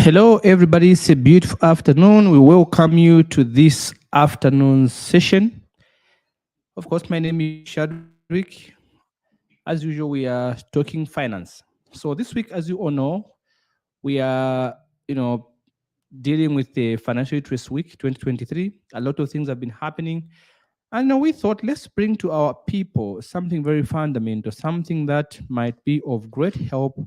Hello, everybody. It's a beautiful afternoon. We welcome you to this afternoon session. Of course, my name is Shadrick. As usual, we are talking finance. So this week, as you all know, we are, you know, dealing with the Financial Literacy Week 2023. A lot of things have been happening. And we thought, let's bring to our people something very fundamental, something that might be of great help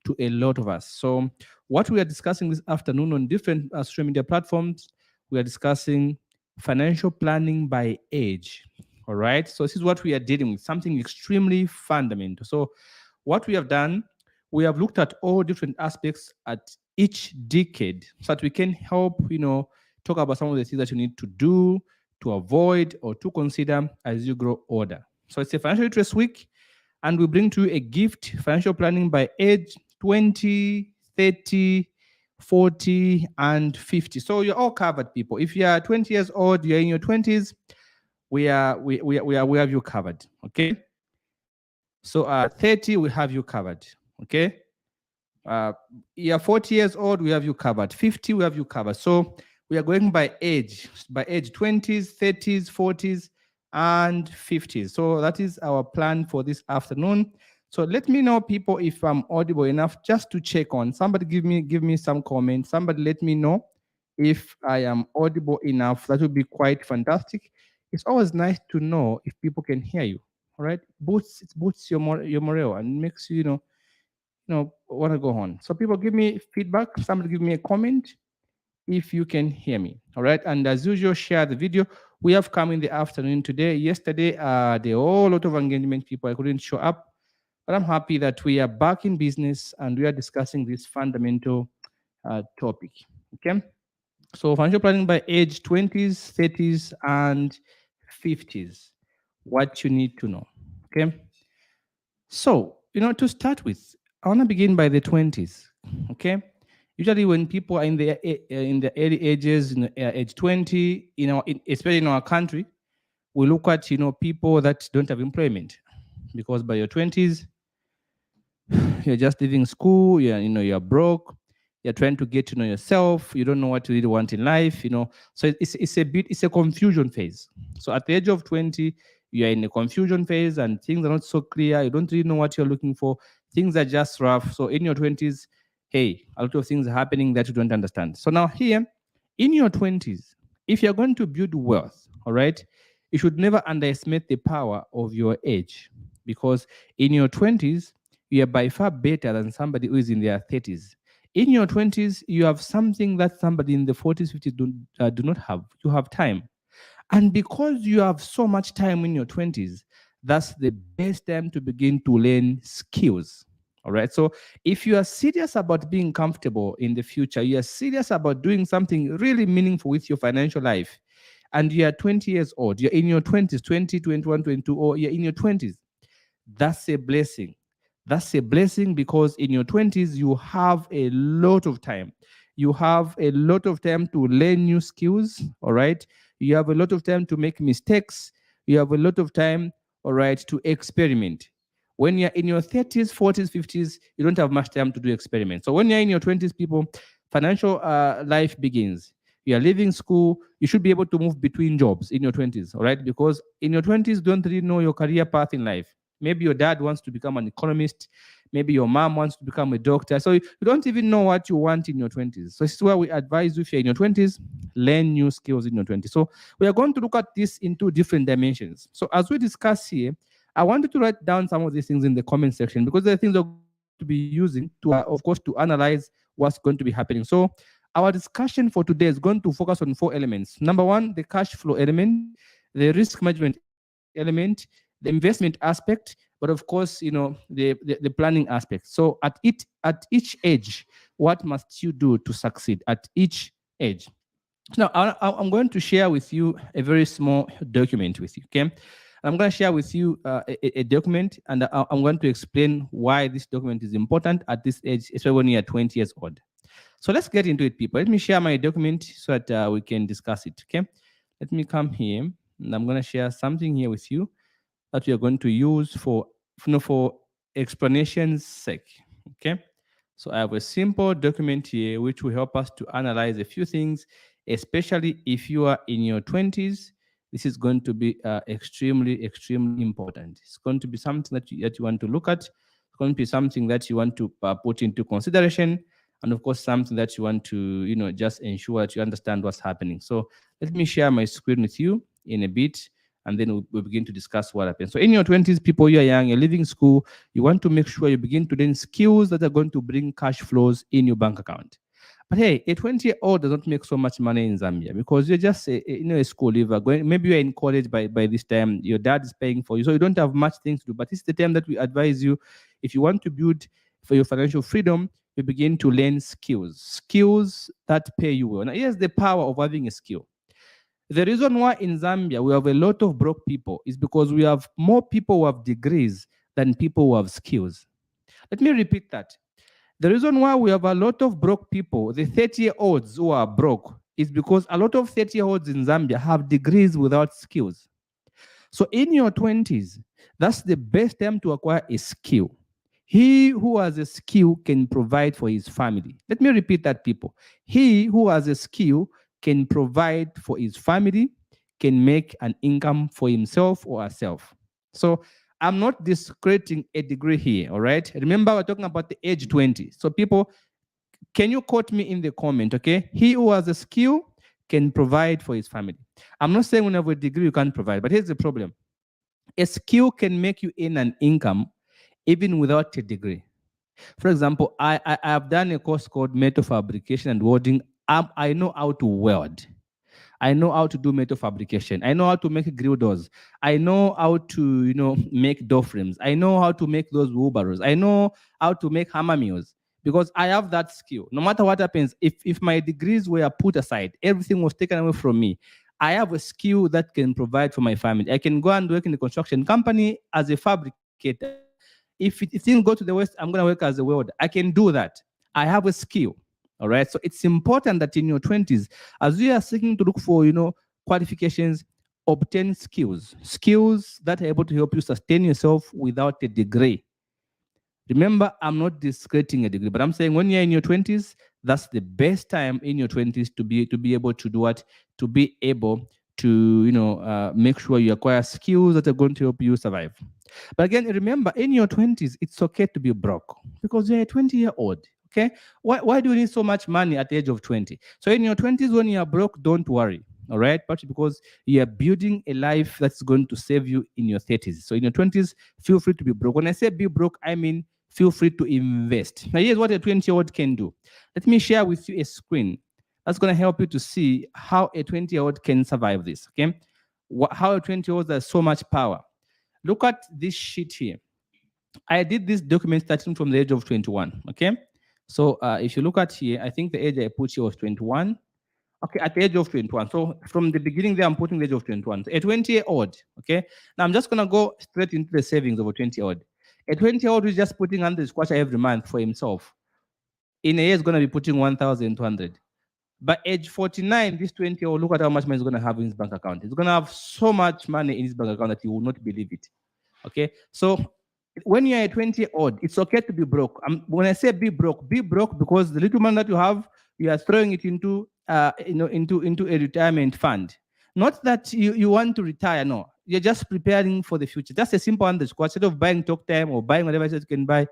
to a lot of us. So, what we are discussing this afternoon on different social media platforms, we are discussing financial planning by age. All right. So, this is what we are dealing with, something extremely fundamental. So, what we have done, we have looked at all different aspects at each decade so that we can help, talk about some of the things that you need to do, to avoid, or to consider as you grow older. So, it's a financial literacy week, and we bring to you a gift financial planning by age 20, 30, 40, and 50. So you're all covered, people. If you are 20 years old, you're in your 20s, we have you covered. Okay. So 30, we have you covered. Okay. Uh, you're 40 years old, we have you covered. 50, we have you covered. So we are going by age 20s, 30s, 40s, and 50s. So that is our plan for this afternoon. So let me know, people, if I'm audible enough, just to check on. Somebody give me some comments. Somebody let me know if I am audible enough. That would be quite fantastic. It's always nice to know if people can hear you. All right, it boosts your morale and makes you want to go on. So people give me feedback. Somebody give me a comment if you can hear me. All right. And as usual, share the video. We have come in the afternoon today. Yesterday, there were a lot of engagement people. I couldn't show up, but I'm happy that we are back in business and we are discussing this fundamental topic. Okay. So financial planning by age 20s, 30s, and 50s. What you need to know. Okay. So, to start with, I want to begin by the 20s. Okay. Usually, when people are in the early ages, age 20, especially in our country, we look at people that don't have employment, because by your 20s, you're just leaving school. You're broke. You're trying to get to know yourself. You don't know what you really want in life. So it's a confusion phase. So at the age of 20, you're in a confusion phase and things are not so clear. You don't really know what you're looking for. Things are just rough. So in your 20s, hey, a lot of things are happening that you don't understand. So now here, in your 20s, if you're going to build wealth, all right, you should never underestimate the power of your age, because in your 20s, you are by far better than somebody who is in their 30s. In your 20s, you have something that somebody in the 40s, 50s do not have. You have time. And because you have so much time in your 20s, that's the best time to begin to learn skills. All right. So if you are serious about being comfortable in the future, you are serious about doing something really meaningful with your financial life, and you are 20 years old, you're in your 20s, 20, 21, 22, or you're in your 20s, that's a blessing. That's a blessing, because in your 20s, you have a lot of time. You have a lot of time to learn new skills. All right. You have a lot of time to make mistakes. You have a lot of time, all right, to experiment. When you're in your 30s, 40s, 50s, you don't have much time to do experiments. So when you're in your 20s, people, financial life begins. You are leaving school. You should be able to move between jobs in your 20s, all right? Because in your 20s, don't really know your career path in life. Maybe your dad wants to become an economist. Maybe your mom wants to become a doctor. So you don't even know what you want in your 20s. So this is why we advise you, if you're in your 20s, learn new skills in your 20s. So we are going to look at this in two different dimensions. So as we discuss here, I wanted to write down some of these things in the comment section, because there are things we're going to be using to, of course, to analyze what's going to be happening. So our discussion for today is going to focus on 4 elements. Number 1, the cash flow element, the risk management element, the investment aspect, but of course, the planning aspect. So at each age, what must you do to succeed at each age? Now, I'm going to share with you a very small document with you, okay? I'm going to share with you a document, and I'm going to explain why this document is important at this age, especially when you're 20 years old. So let's get into it, people. Let me share my document so that we can discuss it, okay? Let me come here, and I'm going to share something here with you that we are going to use for explanation's sake, okay? So I have a simple document here which will help us to analyze a few things, especially if you are in your 20s. This is going to be extremely important. It's going to be something that you want to look at. It's going to be something that you want to put into consideration. And of course, something that you want to, just ensure that you understand what's happening. So let me share my screen with you in a bit, and then we'll begin to discuss what happens. So in your 20s, people, you're young, you're leaving school, you want to make sure you begin to learn skills that are going to bring cash flows in your bank account. But hey, a 20-year-old does not make so much money in Zambia because you're just a school leaver. Maybe you're in college by this time. Your dad is paying for you, so you don't have much things to do. But it's the time that we advise you, if you want to build for your financial freedom, you begin to learn skills that pay you well. Now, here's the power of having a skill. The reason why in Zambia we have a lot of broke people is because we have more people who have degrees than people who have skills. Let me repeat that. The reason why we have a lot of broke people, the 30-year-olds who are broke, is because a lot of 30-year-olds in Zambia have degrees without skills. So in your 20s, that's the best time to acquire a skill. He who has a skill can provide for his family. Let me repeat that, people. He who has a skill can provide for his family, can make an income for himself or herself. So I'm not discrediting a degree here, all right? Remember, we're talking about the age 20. So people, can you quote me in the comment, okay? He who has a skill can provide for his family. I'm not saying when you have a degree you can't provide, but here's the problem. A skill can make you earn an income even without a degree. For example, I have done a course called metal fabrication and welding. I know how to weld. I know how to do metal fabrication. I know how to make grill doors. I know how to, make door frames. I know how to make those wheelbarrows. I know how to make hammer mills because I have that skill. No matter what happens, if my degrees were put aside, everything was taken away from me, I have a skill that can provide for my family. I can go and work in a construction company as a fabricator. If things go to the west, I'm going to work as a welder. I can do that. I have a skill. All right. So it's important that in your 20s, as you are seeking to look for, qualifications, obtain skills that are able to help you sustain yourself without a degree. Remember, I'm not discrediting a degree, but I'm saying when you're in your 20s, that's the best time in your 20s to be able to do what? To be able to, make sure you acquire skills that are going to help you survive. But again, remember, in your 20s, it's okay to be broke because you're a 20-year-old. Okay? Why do you need so much money at the age of 20? So in your 20s, when you are broke, don't worry. All right? But because you are building a life that's going to save you in your 30s. So in your 20s, feel free to be broke. When I say be broke, I mean feel free to invest. Now, here's what a 20-year-old can do. Let me share with you a screen that's going to help you to see how a 20-year-old can survive this. Okay? How a 20-year-old has so much power. Look at this sheet here. I did this document starting from the age of 21. Okay? So if you look at here, I think the age I put here was 21. Okay, at the age of 21. So from the beginning there, I'm putting the age of 21. So a 20-year-old, okay? Now I'm just going to go straight into the savings of a 20-year-old. A 20-year-old who's just putting 100 kwacha every month for himself. In a year, is going to be putting 1,200. By age 49, this 20-year-old, look at how much money he's going to have in his bank account. He's going to have so much money in his bank account that you will not believe it. Okay? So when you're a 20-year-old, it's okay to be broke. When I say be broke because the little money that you have, you are throwing it into into a retirement fund. Not that you want to retire, no. You're just preparing for the future. That's a simple underscore. Instead of buying talk time or buying whatever you can buy,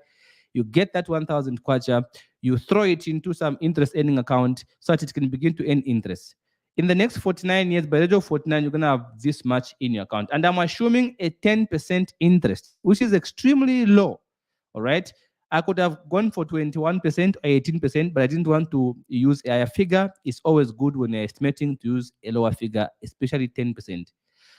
you get that 1,000 kwacha, you throw it into some interest earning account so that it can begin to earn interest. In the next 49 years, by the age of 49, you're going to have this much in your account. And I'm assuming a 10% interest, which is extremely low. All right. I could have gone for 21% or 18%, but I didn't want to use a higher figure. It's always good when you're estimating to use a lower figure, especially 10%.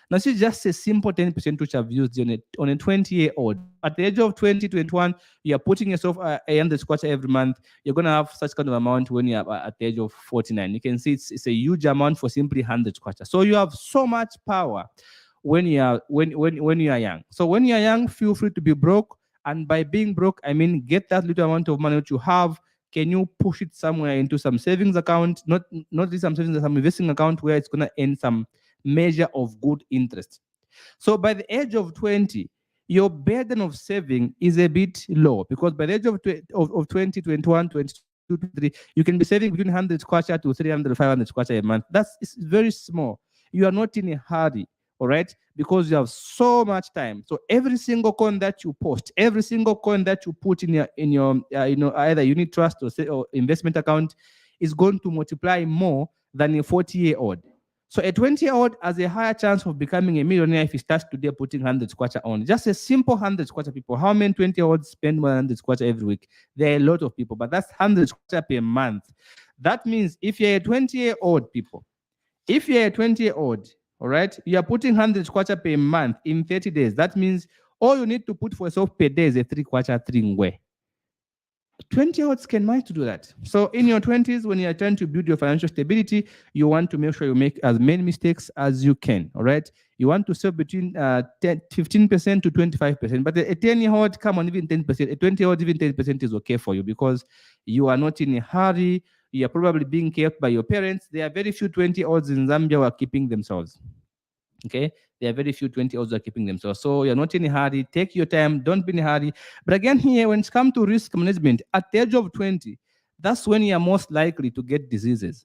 Now, this is just a simple 10% which I've used on a 20-year-old. At the age of 20, 21, you're putting yourself a 100 kwacha every month. You're going to have such kind of amount when you're at the age of 49. You can see it's a huge amount for simply 100 kwacha. So you have so much power when you are young. So when you're young, feel free to be broke. And by being broke, I mean get that little amount of money that you have. Can you push it somewhere into some savings account? Not just some savings, some investing account where it's going to earn some measure of good interest. So by the age of 20, your burden of saving is a bit low, because by the age of, of 20, 21, 22, 23, you can be saving between 100 kwacha to 300, 500 kwacha a month. That's it's very small. You are not in a hurry, all right? Because you have so much time. So every single coin that you post, every single coin that you put in your either unit trust or investment account is going to multiply more than a 40-year-old. So a 20-year-old has a higher chance of becoming a millionaire if he starts today putting 100 squatter on. Just a simple 100 squatter people. How many 20-year-olds spend more than 100 squatter every week? There are a lot of people, but that's 100 squatter per month. That means if you're a 20-year-old people, if you're a 20-year-old, all right, you are putting 100 kwacha per month in 30 days. That means all you need to put for yourself per day is a 3 kwacha 3 ngwe. 20-year-olds can manage to do that. So in your 20s, when you're trying to build your financial stability, you want to make sure you make as many mistakes as you can, all right? You want to save between 15% to 25%. But a 10-year-old, come on, even 10%. A 20-year-old, even 10% is okay for you, because you are not in a hurry. You are probably being kept by your parents. There are very few 20-year-olds in Zambia who are keeping themselves. Okay, there are very few 20-year-olds who are keeping themselves. So you're not in a hurry. Take your time. Don't be in a hurry. But again, here, when it comes to risk management, at the age of 20, that's when you are most likely to get diseases.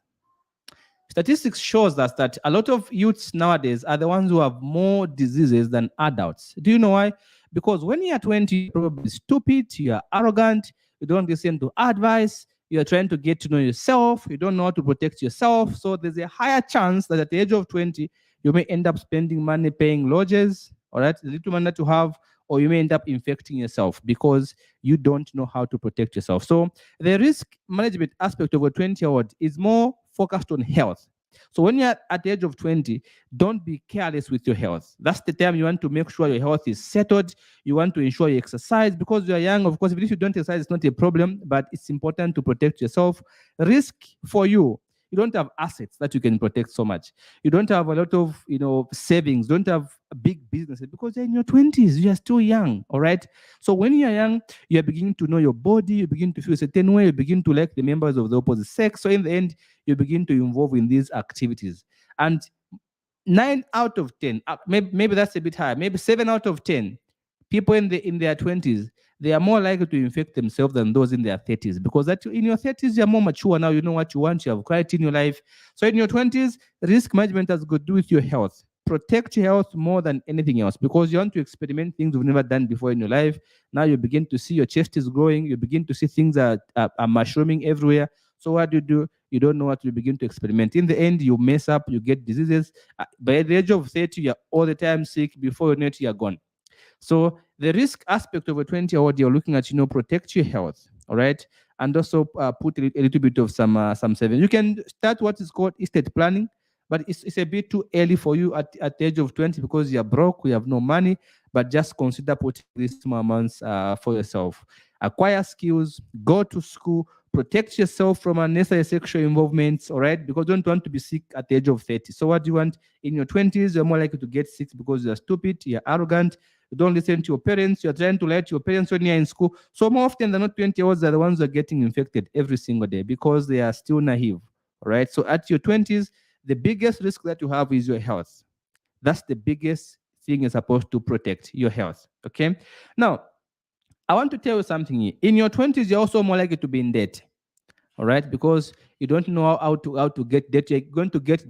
Statistics shows us that a lot of youths nowadays are the ones who have more diseases than adults. Do you know why? Because when you are 20, you're probably stupid, you are arrogant, you don't listen to advice, you're trying to get to know yourself, you don't know how to protect yourself. So there's a higher chance that at the age of 20, you may end up spending money paying lodges, all right, the little money that you have, or you may end up infecting yourself because you don't know how to protect yourself. So the risk management aspect of a 20-year-old is more focused on health. So when you're at the age of 20, don't be careless with your health. That's the time you want to make sure your health is settled. You want to ensure you exercise because you're young. Of course, even if you don't exercise, it's not a problem, but it's important to protect yourself. Risk for you. You don't have assets that you can protect so much. You don't have a lot of savings, don't have big businesses because you're in your 20s, you are still young. All right. So when you're young, you are beginning to know your body, you begin to feel a certain way, you begin to like the members of the opposite sex. So in the end, you begin to involve in these activities. And 9 out of 10, maybe that's a bit higher, maybe 7 out of 10 people in their 20s, they are more likely to infect themselves than those in their 30s, because that in your 30s you're more mature now, you know what you want, you have clarity in your life. So in your 20s, risk management has got to do with your health. Protect your health more than anything else, because you want to experiment things you've never done before in your life. Now you begin to see your chest is growing, you begin to see things are mushrooming everywhere. So what do? You don't know what, you begin to experiment. In the end, you mess up, you get diseases. By the age of 30, you're all the time sick. Before you know it, you're gone. So the risk aspect of a 20-year-old, you're looking at, protect your health, all right, and also put a little bit of some savings. You can start what is called estate planning, but it's a bit too early for you at the age of 20 because you're broke, you have no money. But just consider putting these small amounts for yourself. Acquire skills, go to school, protect yourself from unnecessary sexual involvements, all right? Because you don't want to be sick at the age of 30. So what do you want? In your 20s, you're more likely to get sick because you're stupid, you're arrogant, you don't listen to your parents, you're trying to lie to your parents when you're in school. So more often than not, 20-year-olds are the ones who are getting infected every single day because they are still naive, all right? So at your 20s, the biggest risk that you have is your health. That's the biggest thing you're supposed to protect, your health, okay? Now, I want to tell you something here. In your 20s, you're also more likely to be in debt. All right, because you don't know how to get debt. You're going to get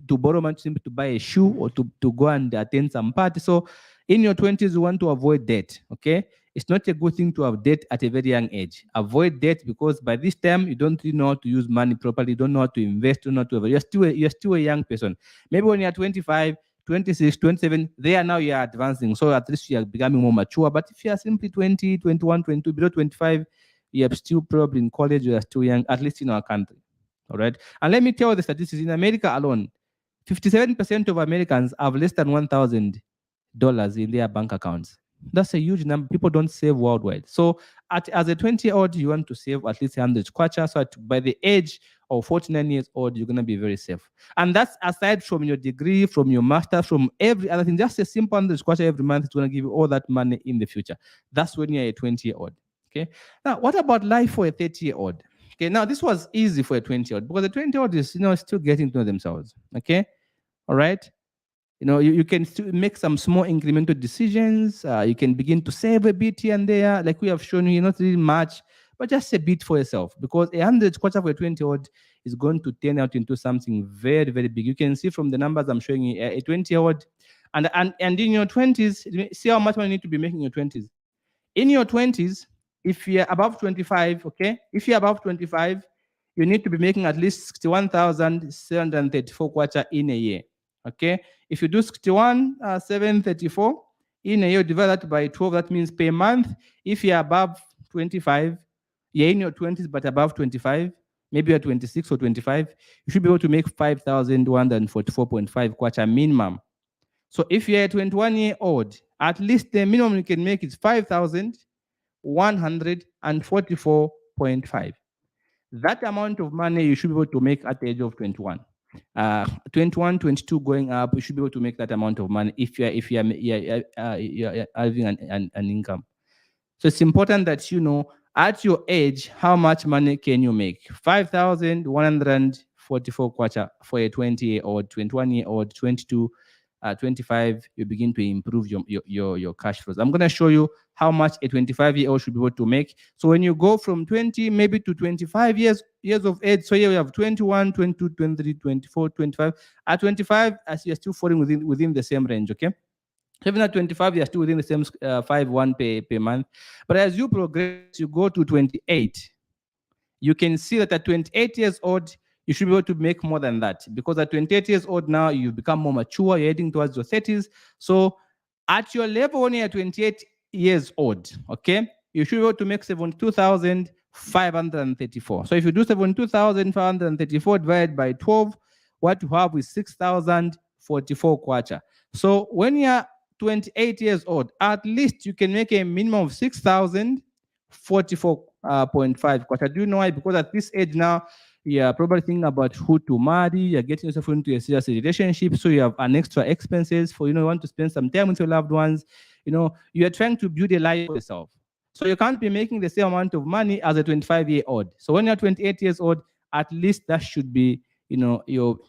to borrow money simply to buy a shoe or to go and attend some party. So in your 20s, you want to avoid debt. Okay. It's not a good thing to have debt at a very young age. Avoid debt because by this time you don't really know how to use money properly, you don't know how to invest, you don't know how to you're still a young person. Maybe when you're 25, 26, 27, there now you are advancing. So at least you are becoming more mature. But if you are simply 20, 21, 22, below 25, you're still probably in college, you are still young, at least in our country. All right. And let me tell you the statistics. In America alone, 57% of Americans have less than $1,000 in their bank accounts. That's a huge number. People don't save worldwide. So as a 20-year-old, you want to save at least 100 kwacha. So by the age of 49 years old, you're going to be very safe. And that's aside from your degree, from your master, from every other thing. Just a simple 100 kwacha every month is going to give you all that money in the future. That's when you're a 20-year-old. Okay. Now, what about life for a 30-year-old? Okay. Now, this was easy for a 20-year-old because the 20-year-old is, still getting to know themselves. Okay. All right. You can still make some small incremental decisions. You can begin to save a bit here and there, like we have shown you, not really much, but just a bit for yourself, because 100 kwacha for a 20 odd is going to turn out into something very, very big. You can see from the numbers I'm showing you, a 20 odd, and in your 20s, see how much money you need to be making in your 20s. In your 20s, if you're above 25, okay, if you're above 25, you need to be making at least 61,734 kwacha in a year. Okay, if you do 61,734 in a year, divide that by 12, that means per month. If you're above 25, you're in your 20s but above 25, maybe you're 26 or 25, you should be able to make 5,144.5 kwacha minimum. So if you're a 21-year-old, at least the minimum you can make is 5,144.5. That amount of money you should be able to make at the age of 21. 21, 22 going up, you should be able to make that amount of money if you're having an income. So it's important that you know at your age how much money can you make. 5,144 kwacha for a 20-year-old, 21-year-old, 22, 25, you begin to improve your cash flows. I'm going to show you how much a 25-year-old should be able to make. So when you go from 20 maybe to 25 years of age, so here we have 21, 22, 23, 24, 25. At 25, as you're still falling within the same range, okay? Even at 25, you're still within the same 5,1 per month. But as you progress, you go to 28. You can see that at 28 years old, you should be able to make more than that, because at 28 years old now, you become more mature, you're heading towards your 30s. So at your level when you're 28 years old, okay, you should be able to make 72,534. So if you do 72,534 divided by 12, what you have is 6,044 kwacha. So when you're 28 years old, at least you can make a minimum of 6,044.5 kwacha. Do you know why? Because at this age now, you're probably thinking about who to marry, you're getting yourself into a serious relationship, so you have an extra expenses for, you want to spend some time with your loved ones. You're trying to build a life for yourself. So you can't be making the same amount of money as a 25-year-old. So when you're 28 years old, at least that should be, your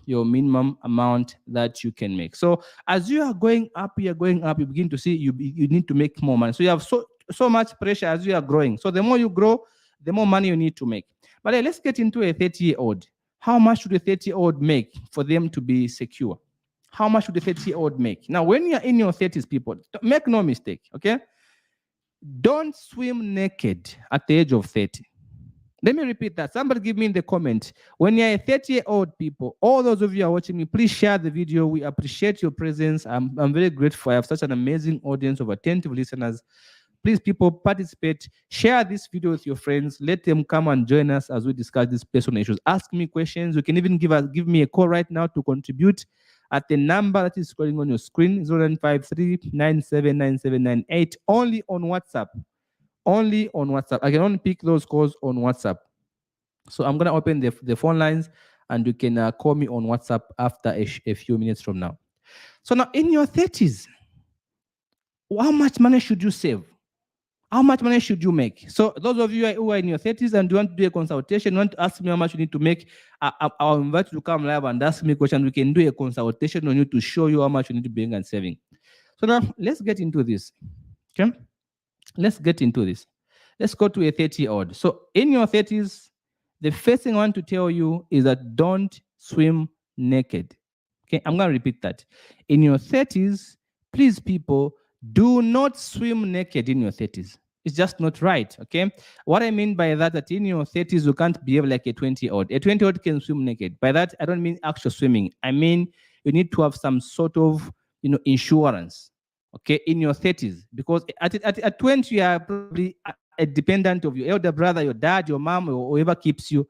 minimum amount that you can make. So as you are going up, you begin to see you need to make more money. So you have so much pressure as you are growing. So the more you grow, the more money you need to make. But let's get into a 30-year-old. How much should a 30-year-old make for them to be secure? How much should a 30-year-old make? Now, when you're in your 30s, people, make no mistake, okay? Don't swim naked at the age of 30. Let me repeat that. Somebody give me in the comment. When you're a 30-year-old, people, all those of you who are watching me, please share the video. We appreciate your presence. I'm very grateful. I have such an amazing audience of attentive listeners. Please, people, participate. Share this video with your friends. Let them come and join us as we discuss these personal issues. Ask me questions. You can even give me a call right now to contribute at the number that is scrolling on your screen, 0953-979798, only on WhatsApp. Only on WhatsApp. I can only pick those calls on WhatsApp. So I'm going to open the phone lines, and you can call me on WhatsApp after a few minutes from now. So now, in your 30s, how much money should you save? How much money should you make? So those of you who are in your 30s and you want to do a consultation, want to ask me how much you need to make, I'll invite you to come live and ask me a question. We can do a consultation on you to show you how much you need to be and saving. So now let's get into this. Okay? Let's get into this. Let's go to a 30-year-old. So in your 30s, the first thing I want to tell you is that don't swim naked. Okay, I'm going to repeat that. In your 30s, please, people, do not swim naked in your 30s. It's just not right, okay? What I mean by that in your 30s, you can't behave like a 20-year-old. A 20-year-old can swim naked. By that, I don't mean actual swimming. I mean, you need to have some sort of, insurance, okay, in your 30s. Because at 20, you are probably a dependent of your elder brother, your dad, your mom, or whoever keeps you.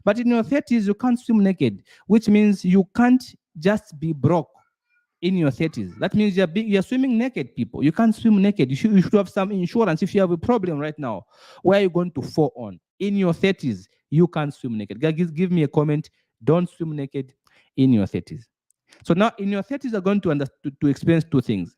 But in your 30s, you can't swim naked, which means you can't just be broke in your 30s. That means you're swimming naked, people. You can't swim naked. You should have some insurance. If you have a problem right now, where are you going to fall on? In your 30s, you can't swim naked. Guys, give me a comment. Don't swim naked in your 30s. So now in your 30s, you're going to experience two things.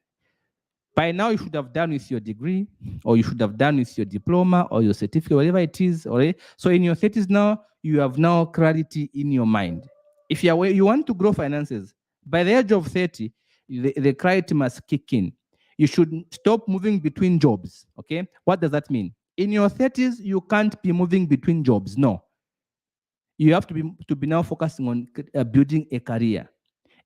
By now, you should have done with your degree, or you should have done with your diploma or your certificate, whatever it is. Already. So in your 30s now, you have now clarity in your mind. If you want to grow finances, by the age of 30, the clarity must kick in. You should stop moving between jobs. Okay, what does that mean? In your 30s, you can't be moving between jobs. No, you have to be now focusing on building a career.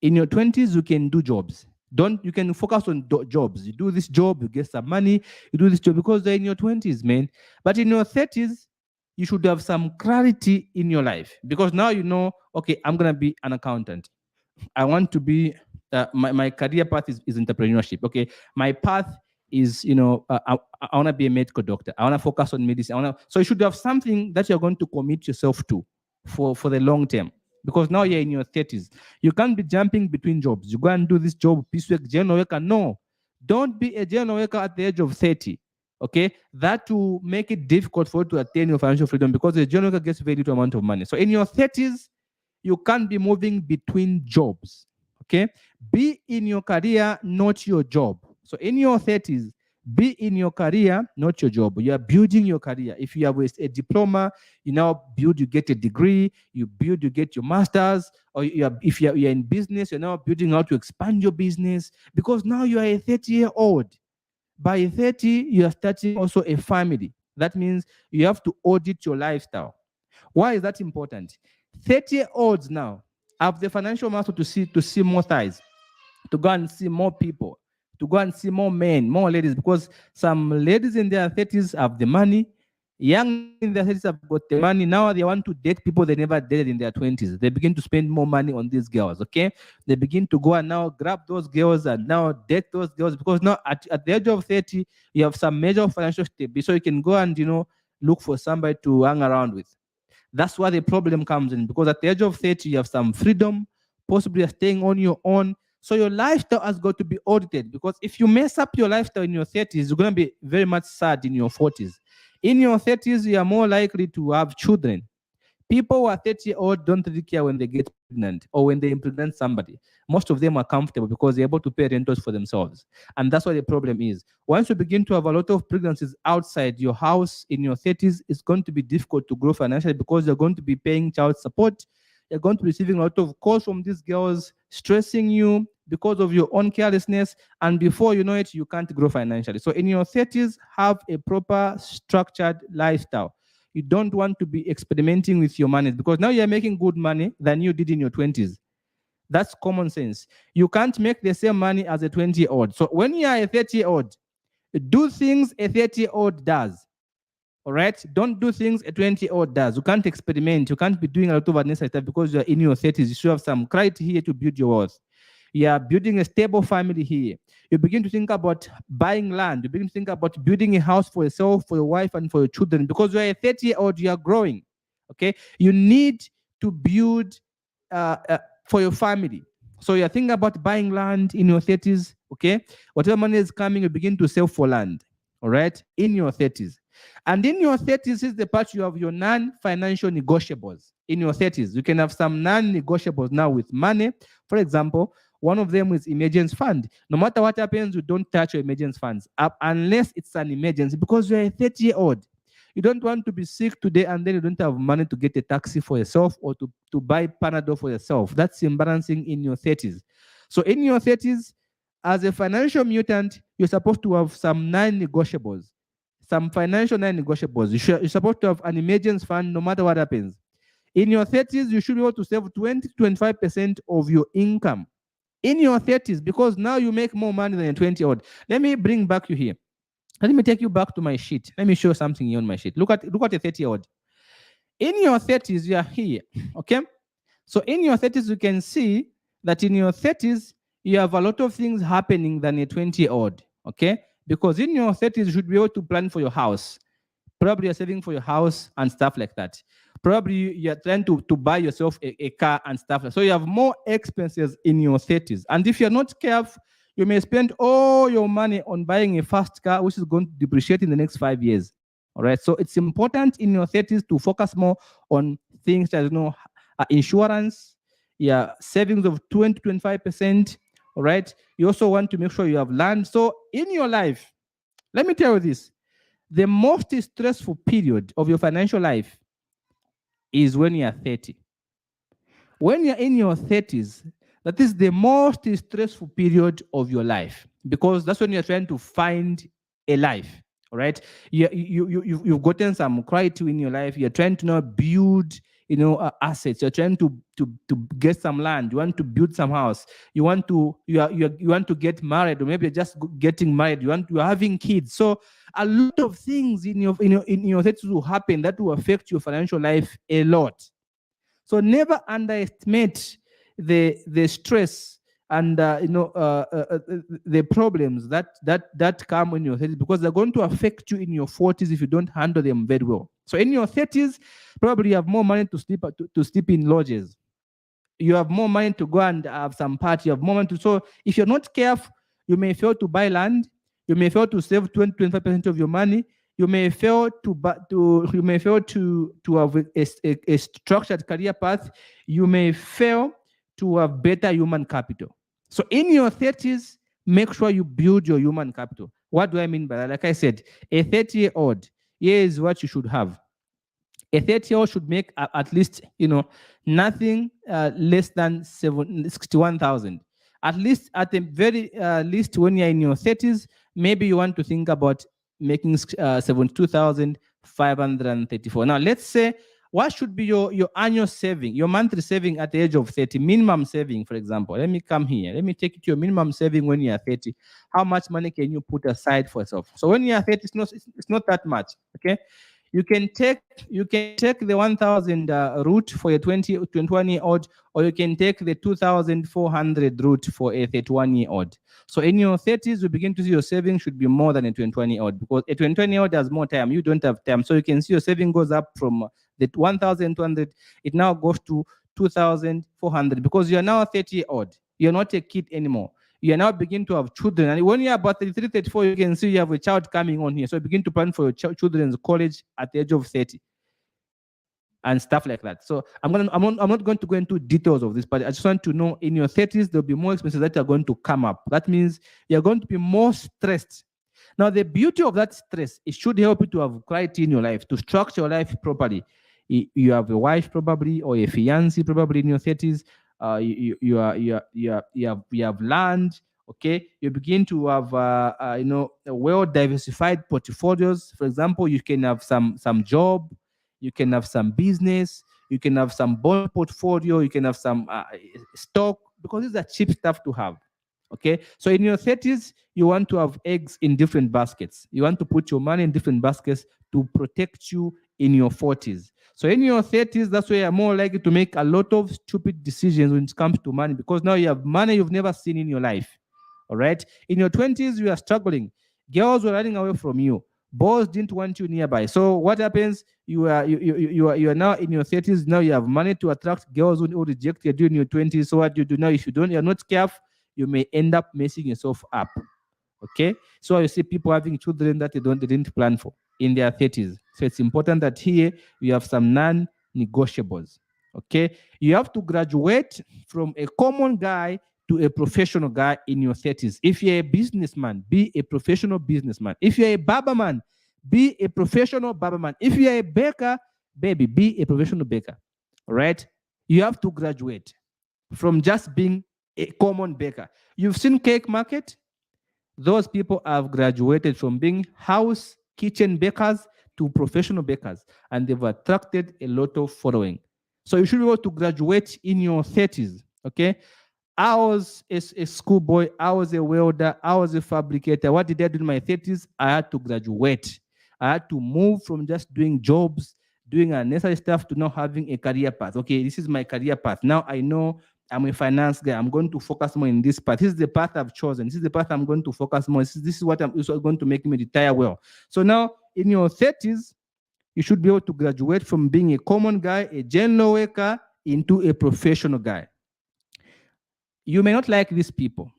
In your 20s, you can do jobs. Don't You can focus on jobs. You do this job, you get some money. You do this job because they're in your 20s, man. But in your 30s, you should have some clarity in your life because now you know, okay, I'm gonna be an accountant. I want to be my career path is entrepreneurship. Okay, my path is I want to be a medical doctor. I want to focus on medicine. So you should have something that you're going to commit yourself to for the long term. Because now you're in your 30s. You can't be jumping between jobs. You go and do this job, piecework, general worker. No, don't be a general worker at the age of 30. Okay, that will make it difficult for you to attain your financial freedom because the general worker gets very little amount of money. So in your 30s, you can't be moving between jobs. Okay, be in your career, not your job. So in your 30s, be in your career, not your job. You are building your career. If you have a diploma, you now build, you get a degree, you build, you get your master's, or if you're in business, you're now building how to expand your business because now you are a 30-year-old. By 30, you are starting also a family. That means you have to audit your lifestyle. Why is that important? 30-year-olds now have the financial muscle to see more thighs, to go and see more people, to go and see more men, more ladies, because some ladies in their 30s have the money. Young men in their 30s have got the money. Now they want to date people they never dated in their 20s. They begin to spend more money on these girls, okay? They begin to go and now grab those girls and now date those girls because now at the age of 30, you have some major financial stability, so you can go and, look for somebody to hang around with. That's why the problem comes in because at the age of 30, you have some freedom, possibly you're staying on your own. So your lifestyle has got to be audited because if you mess up your lifestyle in your 30s, you're going to be very much sad in your 40s. In your 30s, you are more likely to have children. People who are 30-year-old don't really care when they get pregnant or when they impregnate somebody. Most of them are comfortable because they're able to pay rentals for themselves. And that's what the problem is. Once you begin to have a lot of pregnancies outside your house in your 30s, it's going to be difficult to grow financially because you're going to be paying child support. You're going to be receiving a lot of calls from these girls, stressing you because of your own carelessness. And before you know it, you can't grow financially. So in your 30s, have a proper structured lifestyle. You don't want to be experimenting with your money because now you're making good money than you did in your 20s. That's common sense. You can't make the same money as a 20-year-old. So when you are a 30-year-old, do things a 30-year-old does. All right? Don't do things a 20-year-old does. You can't experiment. You can't be doing a lot of unnecessary stuff because you're in your 30s. You should have some clarity here to build your wealth. You are building a stable family here. You begin to think about buying land. You begin to think about building a house for yourself, for your wife, and for your children. Because you're a 30-year-old, you are growing. Okay? You need to build for your family. So you're thinking about buying land in your 30s. Okay? Whatever money is coming, you begin to sell for land. All right? In your 30s. And in your 30s is the part you have your non-financial negotiables. In your 30s, you can have some non-negotiables now with money. For example, one of them is emergency fund. No matter what happens, you don't touch your emergency funds unless it's an emergency because you're a 30-year-old. You don't want to be sick today and then you don't have money to get a taxi for yourself or to buy Panadol for yourself. That's embarrassing in your 30s. So in your 30s, as a financial mutant, you're supposed to have some non-negotiables, some financial non-negotiables. You're supposed to have an emergency fund no matter what happens. In your 30s, you should be able to save 20 to 25% of your income in your 30s because now you make more money than a 20-year-old. Let me bring back you here. Let me take you back to my sheet. Let me show something here on my sheet. Look at a 30-year-old. In your 30s, you are here. Okay? So in your 30s, you can see that in your 30s, you have a lot of things happening than a 20-year-old. Okay? Because in your 30s, you should be able to plan for your house. Probably you're saving for your house and stuff like that. Probably you're trying to buy yourself a car and stuff. So you have more expenses in your 30s. And if you're not careful, you may spend all your money on buying a fast car, which is going to depreciate in the next 5 years. All right. So it's important in your 30s to focus more on things that, insurance, savings of 20 to 25%. All right. You also want to make sure you have land. So in your life, let me tell you this. The most stressful period of your financial life is when you are 30. When you're in your 30s, That is the most stressful period of your life, because that's when you're trying to find a life. All right, you've gotten some criteria in your life. You're trying to now build, assets. You're trying to get some land. You want to build some house. You want to you want to get married, or maybe you're just getting married. You're having kids. So a lot of things in your 30s will happen that will affect your financial life a lot. So never underestimate the stress and the problems that come in your 30s, because they're going to affect you in your 40s if you don't handle them very well. So in your 30s, probably you have more money to sleep in lodges. You have more money to go and have some party. You have more money to. So if you're not careful, you may fail to buy land. You may fail to save 20-25% of your money. You may fail to have a structured career path. You may fail to have better human capital. So in your 30s, make sure you build your human capital. What do I mean by that? Like I said, a 30-year-old, here is what you should have. A 30-year-old should make at least, nothing less than 61,000. At least, at the very least, when you're in your 30s, maybe you want to think about making 72,534. Now, let's say, what should be your annual saving, your monthly saving at the age of 30, minimum saving, for example. Let me come here. Let me take you to your minimum saving when you're 30. How much money can you put aside for yourself? So when you're 30, it's not that much, okay? You can take the 1,000 route for a 21-year-old, or you can take the 2,400 route for a 31-year-old. So in your 30s, you begin to see your saving should be more than a 21-year-old, because a 21-year-old has more time. You don't have time. So you can see your saving goes up from the 1,200. It now goes to 2,400, because you are now a 30-year-old. You're not a kid anymore. You are now beginning to have children. And when you're about 33, 34, you can see you have a child coming on here. So you begin to plan for your children's college at the age of 30 and stuff like that. So I'm not going to go into details of this, but I just want to know, in your 30s, there'll be more expenses that are going to come up. That means you're going to be more stressed. Now, the beauty of that stress, it should help you to have clarity in your life, to structure your life properly. You have a wife probably, or a fiancé probably in your 30s. You have land. Okay, you begin to have well diversified portfolios. For example, you can have some job, you can have some business, you can have some bond portfolio, you can have some stock, because these are cheap stuff to have. Okay, so in your 30s, you want to have eggs in different baskets. You want to put your money in different baskets to protect you in your 40s. So in your 30s, that's where you're more likely to make a lot of stupid decisions when it comes to money, because now you have money you've never seen in your life. All right. In your 20s, you are struggling. Girls were running away from you. Boys didn't want you nearby. So what happens? You are now in your 30s. Now you have money to attract girls who reject you during your 20s. So what you do now, if you're not careful, you may end up messing yourself up. Okay, so you see people having children that they didn't plan for in their 30s. So it's important that here you have some non-negotiables. Okay, you have to graduate from a common guy to a professional guy in your 30s. If you're a businessman, be a professional businessman. If you're a barberman, be a professional barberman. If you're a baker, baby, be a professional baker. All right, you have to graduate from just being a common baker. You've seen Cake Market. Those people have graduated from being house kitchen bakers to professional bakers, and they've attracted a lot of following. So you should be able to graduate in your 30s. Okay, I was a schoolboy, I was a welder, I was a fabricator. What did I do in my 30s? I had to graduate. I had to move from just doing jobs, doing unnecessary stuff, to now having a career path. Okay, this is my career path. Now I know I'm a finance guy. I'm going to focus more in this path. This is the path I've chosen. This is the path I'm going to focus more. This is what is going to make me retire well. So now in your 30s, you should be able to graduate from being a common guy, a general worker, into a professional guy. You may not like these people,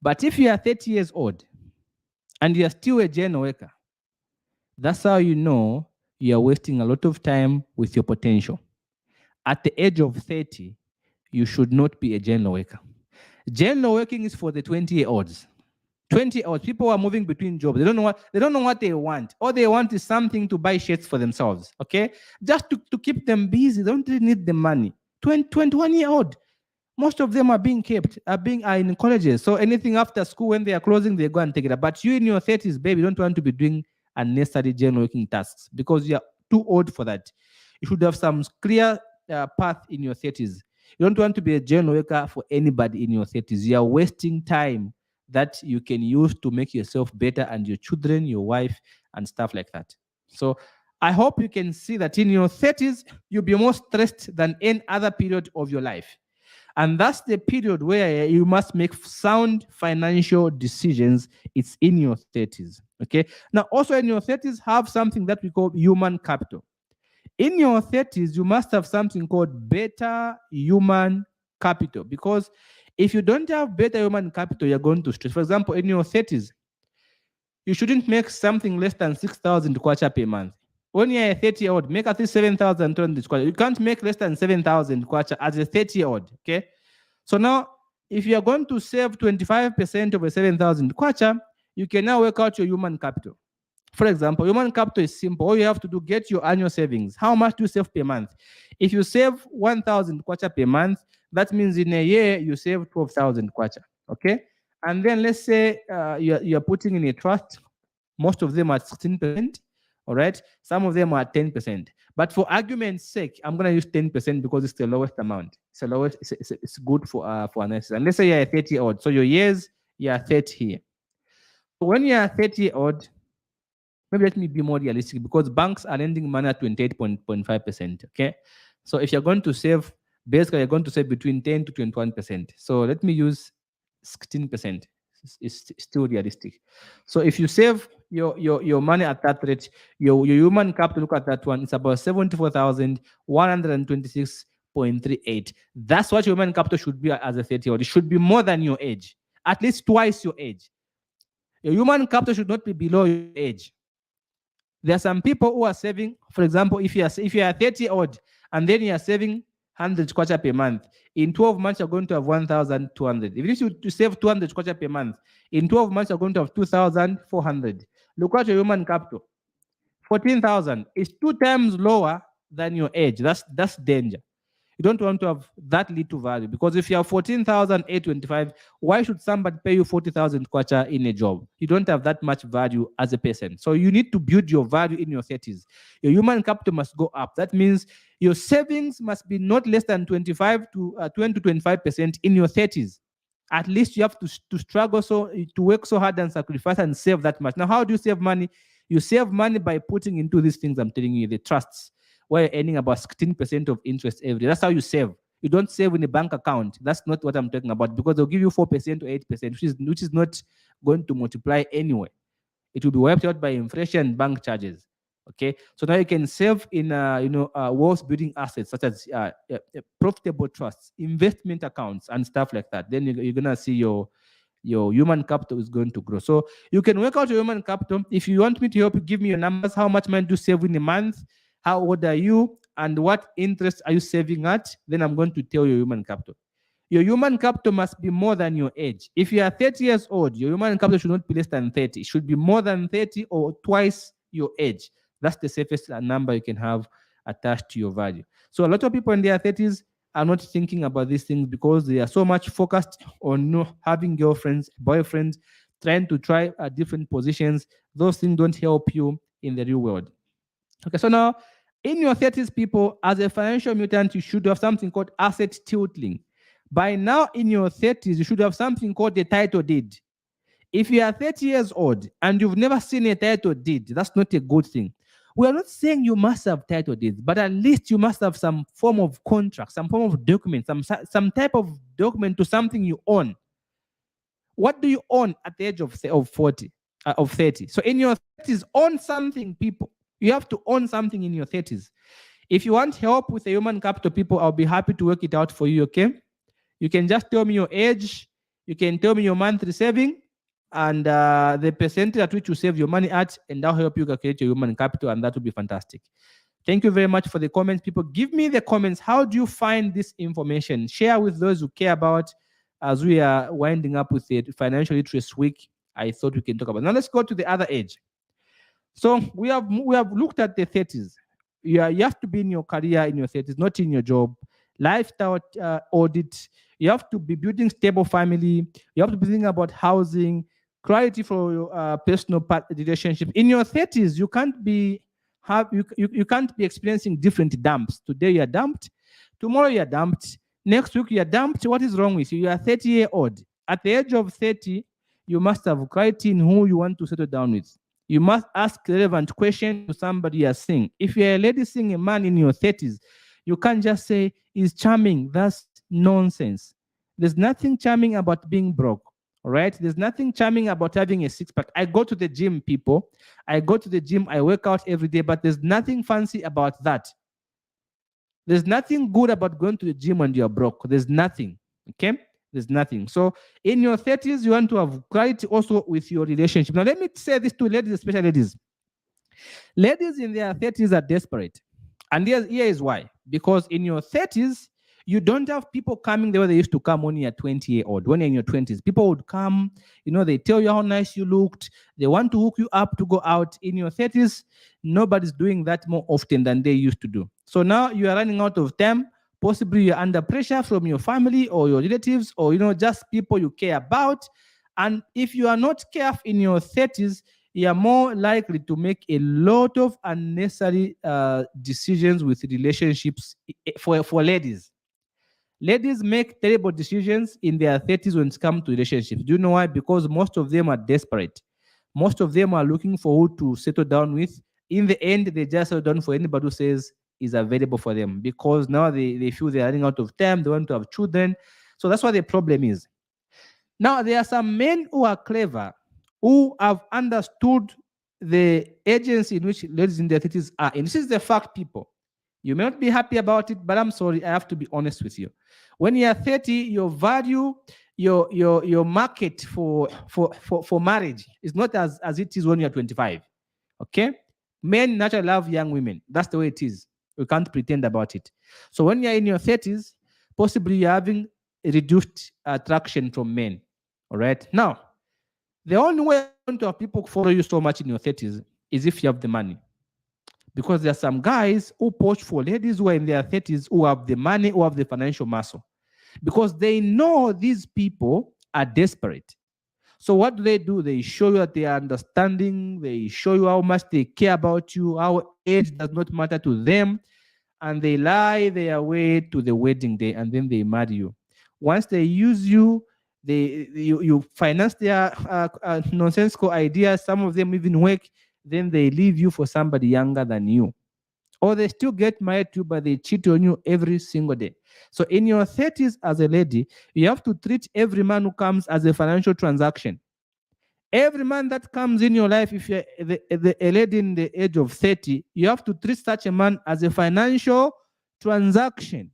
but if you are 30 years old and you are still a general worker, that's how you know you are wasting a lot of time with your potential. At the age of 30, you should not be a general worker. General working is for the 20-year-olds. 20-year-olds, people are moving between jobs. They don't know what they want. All they want is something to buy shirts for themselves. Okay, just to keep them busy. They don't really need the money. 21-year-old. Most of them are being kept, are in colleges. So anything after school when they are closing, they go and take it up. But you in your 30s, baby, don't want to be doing unnecessary general working tasks because you're too old for that. You should have some clear path in your 30s. You don't want to be a general worker for anybody in your 30s. You are wasting time that you can use to make yourself better and your children, your wife, and stuff like that. So I hope you can see that in your 30s, you'll be more stressed than any other period of your life. And that's the period where you must make sound financial decisions. It's in your 30s. Okay. Now, also in your 30s, have something that we call human capital. In your 30s, you must have something called better human capital because if you don't have better human capital, you're going to stress. For example, in your 30s, you shouldn't make something less than 6,000 kwacha per month. When you're a 30-year-old, make at least 7,200 kwacha. You can't make less than 7,000 kwacha as a 30-year-old. Okay. So now, if you're going to save 25% of a 7,000 kwacha, you can now work out your human capital. For example, human capital is simple. All you have to do, get your annual savings. How much do you save per month? If you save 1,000 kwacha per month, that means in a year you save 12,000 kwacha. Okay. And then let's say you're putting in a trust. Most of them are 16%. All right. Some of them are 10%. But for argument's sake, I'm going to use 10% because it's the lowest amount. It's the lowest. It's good for analysis. And let's say you're 30-year-old. So your years, you're 30 here. When you're 30-year-old, maybe let me be more realistic because banks are lending money at 28.5%. Okay. So if you're going to save, basically, you're going to save between 10 to 21%. So let me use 16%. It's still realistic. So if you save your money at that rate, your human capital, look at that one, it's about 74,126.38. That's what your human capital should be as a 30-year-old. It should be more than your age, at least twice your age. Your human capital should not be below your age. There are some people who are saving, for example, if you are 30-year-old and then you are saving 100 kwacha per month, in 12 months you're going to have 1,200. If you need to save 200 kwacha per month, in 12 months you're going to have 2,400. Look at your human capital. 14,000 is 2 times lower than your age. That's danger. You don't want to have that little value because if you have 14,825, why should somebody pay you 40,000 kwacha in a job? You don't have that much value as a person. So you need to build your value in your 30s. Your human capital must go up. That means your savings must be not less than 20 to 25% in your 30s. At least you have to struggle to work so hard and sacrifice and save that much. Now, how do you save money? You save money by putting into these things I'm telling you, the trusts, where you're earning about 16% of interest every day. That's how you save. You don't save in a bank account. That's not what I'm talking about because they'll give you 4% or 8%, which is not going to multiply anyway. It will be wiped out by inflation and bank charges. Okay, so now you can save in wealth building assets such as profitable trusts, investment accounts, and stuff like that. Then you're gonna see your human capital is going to grow. So you can work out your human capital. If you want me to help you, give me your numbers. How much money do you save in a month? How old are you? And what interest are you saving at? Then I'm going to tell you your human capital. Your human capital must be more than your age. If you are 30 years old, your human capital should not be less than 30. It should be more than 30 or twice your age. That's the safest number you can have attached to your value. So a lot of people in their 30s are not thinking about these things because they are so much focused on having girlfriends, boyfriends, trying to try different positions. Those things don't help you in the real world. Okay, so now in your 30s, people, as a financial mutant, you should have something called asset tilting. By now, in your 30s, you should have something called a title deed. If you are 30 years old and you've never seen a title deed, that's not a good thing. We are not saying you must have title deeds, but at least you must have some form of contract, some form of document, some type of document to something you own. What do you own at the age of 40, of 30? So in your 30s, own something, people. You have to own something in your 30s. If you want help with the human capital, people, I'll be happy to work it out for you, okay? You can just tell me your age. You can tell me your monthly saving and the percentage at which you save your money at, and I'll help you calculate your human capital, and that will be fantastic. Thank you very much for the comments, people. Give me the comments. How do you find this information? Share with those who care about. As we are winding up with the Financial Literacy Week, I thought we can talk about. Now let's go to the other age. So we have looked at the 30s. You have to be in your career in your 30s, not in your job. Lifestyle audit. You have to be building stable family. You have to be thinking about housing, quality for your personal relationship. In your 30s, you can't be you can't be experiencing different dumps. Today you're dumped, tomorrow you're dumped, next week you're dumped. What is wrong with you? You are 30-year-old. At the age of 30, you must have clarity in who you want to settle down with. You must ask relevant questions to somebody you're seeing. If you're a lady seeing a man in your 30s, you can't just say he's charming. That's nonsense. There's nothing charming about being broke. All right. There's nothing charming about having a six pack. I go to the gym, people. I go to the gym. I work out every day, but there's nothing fancy about that. There's nothing good about going to the gym when you're broke. There's nothing. Okay. There's nothing. So in your 30s, you want to have clarity also with your relationship. Now, let me say this to ladies, especially ladies. Ladies in their 30s are desperate. And here is why. Because in your 30s, you don't have people coming the way they used to come when you're 20-year-old. When you're in your 20s, people would come, they tell you how nice you looked. They want to hook you up to go out. In your 30s, nobody's doing that more often than they used to do. So now you are running out of time. Possibly you're under pressure from your family or your relatives or, just people you care about. And if you are not careful in your 30s, you are more likely to make a lot of unnecessary decisions with relationships for ladies. Ladies make terrible decisions in their 30s when it comes to relationships. Do you know why? Because most of them are desperate. Most of them are looking for who to settle down with. In the end, they just settle down for anybody who says is available for them because now they feel they're running out of time. They want to have children. So that's what the problem is. Now, there are some men who are clever, who have understood the agency in which ladies in their 30s are. And this is the fact, people. You may not be happy about it, but I'm sorry, I have to be honest with you. When you are 30, your value, your market for marriage is not as it is when you're 25. Okay? Men naturally love young women. That's the way it is. We can't pretend about it. So when you're in your 30s, possibly you're having a reduced attraction from men. All right? Now, the only way you're going to have people follow you so much in your 30s is if you have the money. Because there are some guys who poach for ladies who are in their 30s who have the money, who have the financial muscle. Because they know these people are desperate. So what do? They show you that they are understanding. They show you how much they care about you, how age does not matter to them. And they lie their way to the wedding day and then they marry you. Once they use you, you finance their nonsensical ideas. Some of them even work. Then they leave you for somebody younger than you. Or they still get married to you, but they cheat on you every single day. So in your 30s as a lady, you have to treat every man who comes as a financial transaction. Every man that comes in your life, if you're a lady in the age of 30, you have to treat such a man as a financial transaction.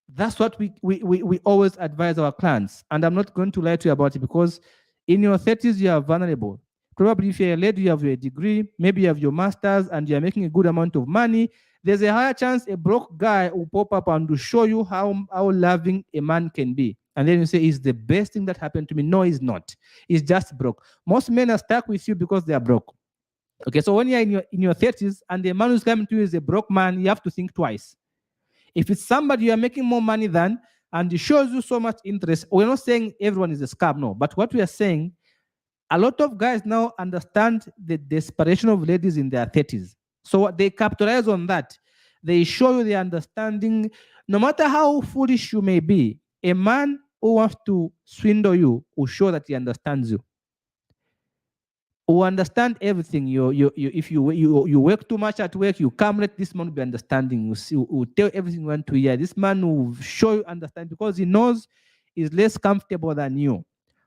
That's what we always advise our clients. And I'm not going to lie to you about it because in your 30s, you are vulnerable. Probably if you're a lady, you have your degree, maybe you have your master's and you're making a good amount of money, there's a higher chance a broke guy will pop up and will show you how loving a man can be. And then you say, it's the best thing that happened to me. No, it's not. It's just broke. Most men are stuck with you because they are broke. Okay, so when you're in your 30s and the man who's coming to you is a broke man, you have to think twice. If it's somebody you are making more money than and he shows you so much interest, we're not saying everyone is a scam, no. But what we are saying, a lot of guys now understand the desperation of ladies in their 30s. So they capitalize on that. They show you the understanding. No matter how foolish you may be, a man who wants to swindle you will show that he understands you. Who understand everything. If you work too much at work, you come late, this man will be understanding. Will tell everything you want to hear. This man will show you understand because he knows he's less comfortable than you.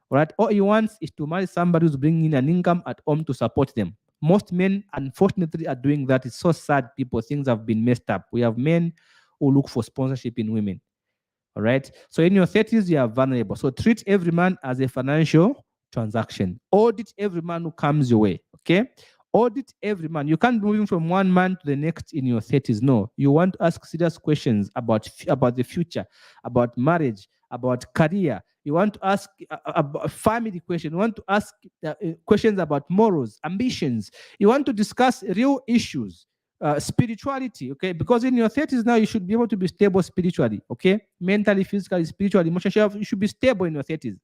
Right? All he wants is to marry somebody who's bringing in an income at home to support them. Most men, unfortunately, are doing that. It's so sad, people. Things have been messed up. We have men who look for sponsorship in women. All right? So in your 30s, you are vulnerable. So treat every man as a financial transaction. Audit every man who comes your way. Okay? Audit every man. You can't move from one man to the next in your 30s. No. You want to ask serious questions about the future, about marriage, about career. You want to ask about family questions. You want to ask questions about morals, ambitions. You want to discuss real issues. spirituality, okay? Because in your 30s now, you should be able to be stable spiritually, okay? Mentally, physically, spiritually, emotionally, you should be stable in your 30s.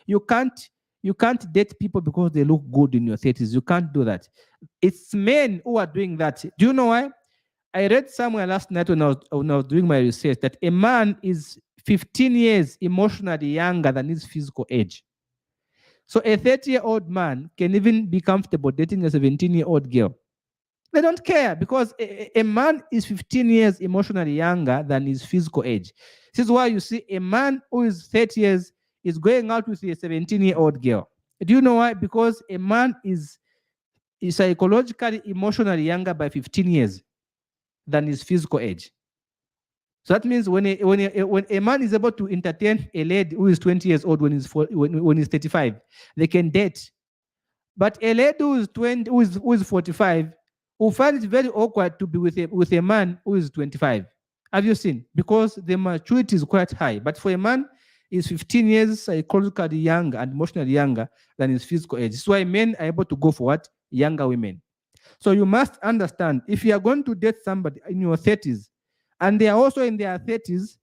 You can't you can't date people because they look good in your 30s. You can't do that. It's men who are doing that. Do you know why? I read somewhere last night when I was doing my research that a man is 15 years emotionally younger than his physical age. So a 30-year-old man can even be comfortable dating a 17-year-old girl. They don't care because a man is 15 years emotionally younger than his physical age. This is why you see a man who is 30 years is going out with a 17-year-old girl. Do you know why? Because a man is psychologically, emotionally younger by 15 years than his physical age. So that means when a man is able to entertain a lady who is 20 years old when he's 35, they can date. But a lady who is 20, who is 45, will find it very awkward to be with a man who is 25. Have you seen? Because the maturity is quite high. But for a man, is 15 years psychologically younger and emotionally younger than his physical age. That's why men are able to go for what? Younger women. So you must understand, if you are going to date somebody in your 30s and they are also in their 30s,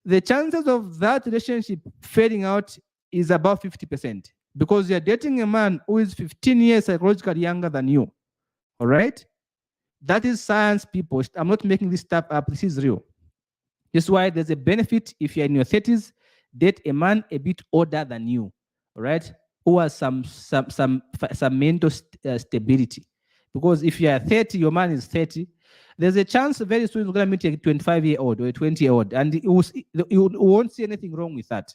the chances of that relationship fading out is about 50% because you're dating a man who is 15 years psychologically younger than you. All right? That is science, people. I'm not making this stuff up. This is real. This is why there's a benefit if you're in your 30s, date a man a bit older than you. All right? Who has some mental stability. Because if you are 30, your man is 30, there's a chance very soon you're going to meet a 25-year-old or a 20-year-old, and you won't see anything wrong with that.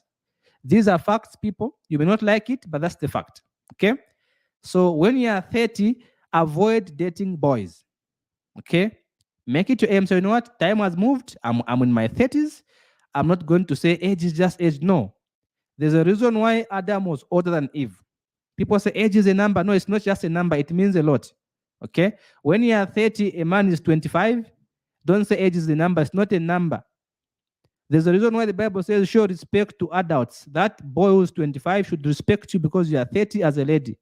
These are facts, people. You may not like it, but that's the fact. Okay? So when you are 30, avoid dating boys. Okay? Make it your aim. So you know what? Time has moved. I'm in my 30s. I'm not going to say age is just age. No. There's a reason why Adam was older than Eve. People say age is a number. No, it's not just a number. It means a lot. Okay? When you are 30, a man is 25. Don't say age is a number. It's not a number. There's a reason why the Bible says show respect to adults. That boy who's 25 should respect you because you are 30 as a lady.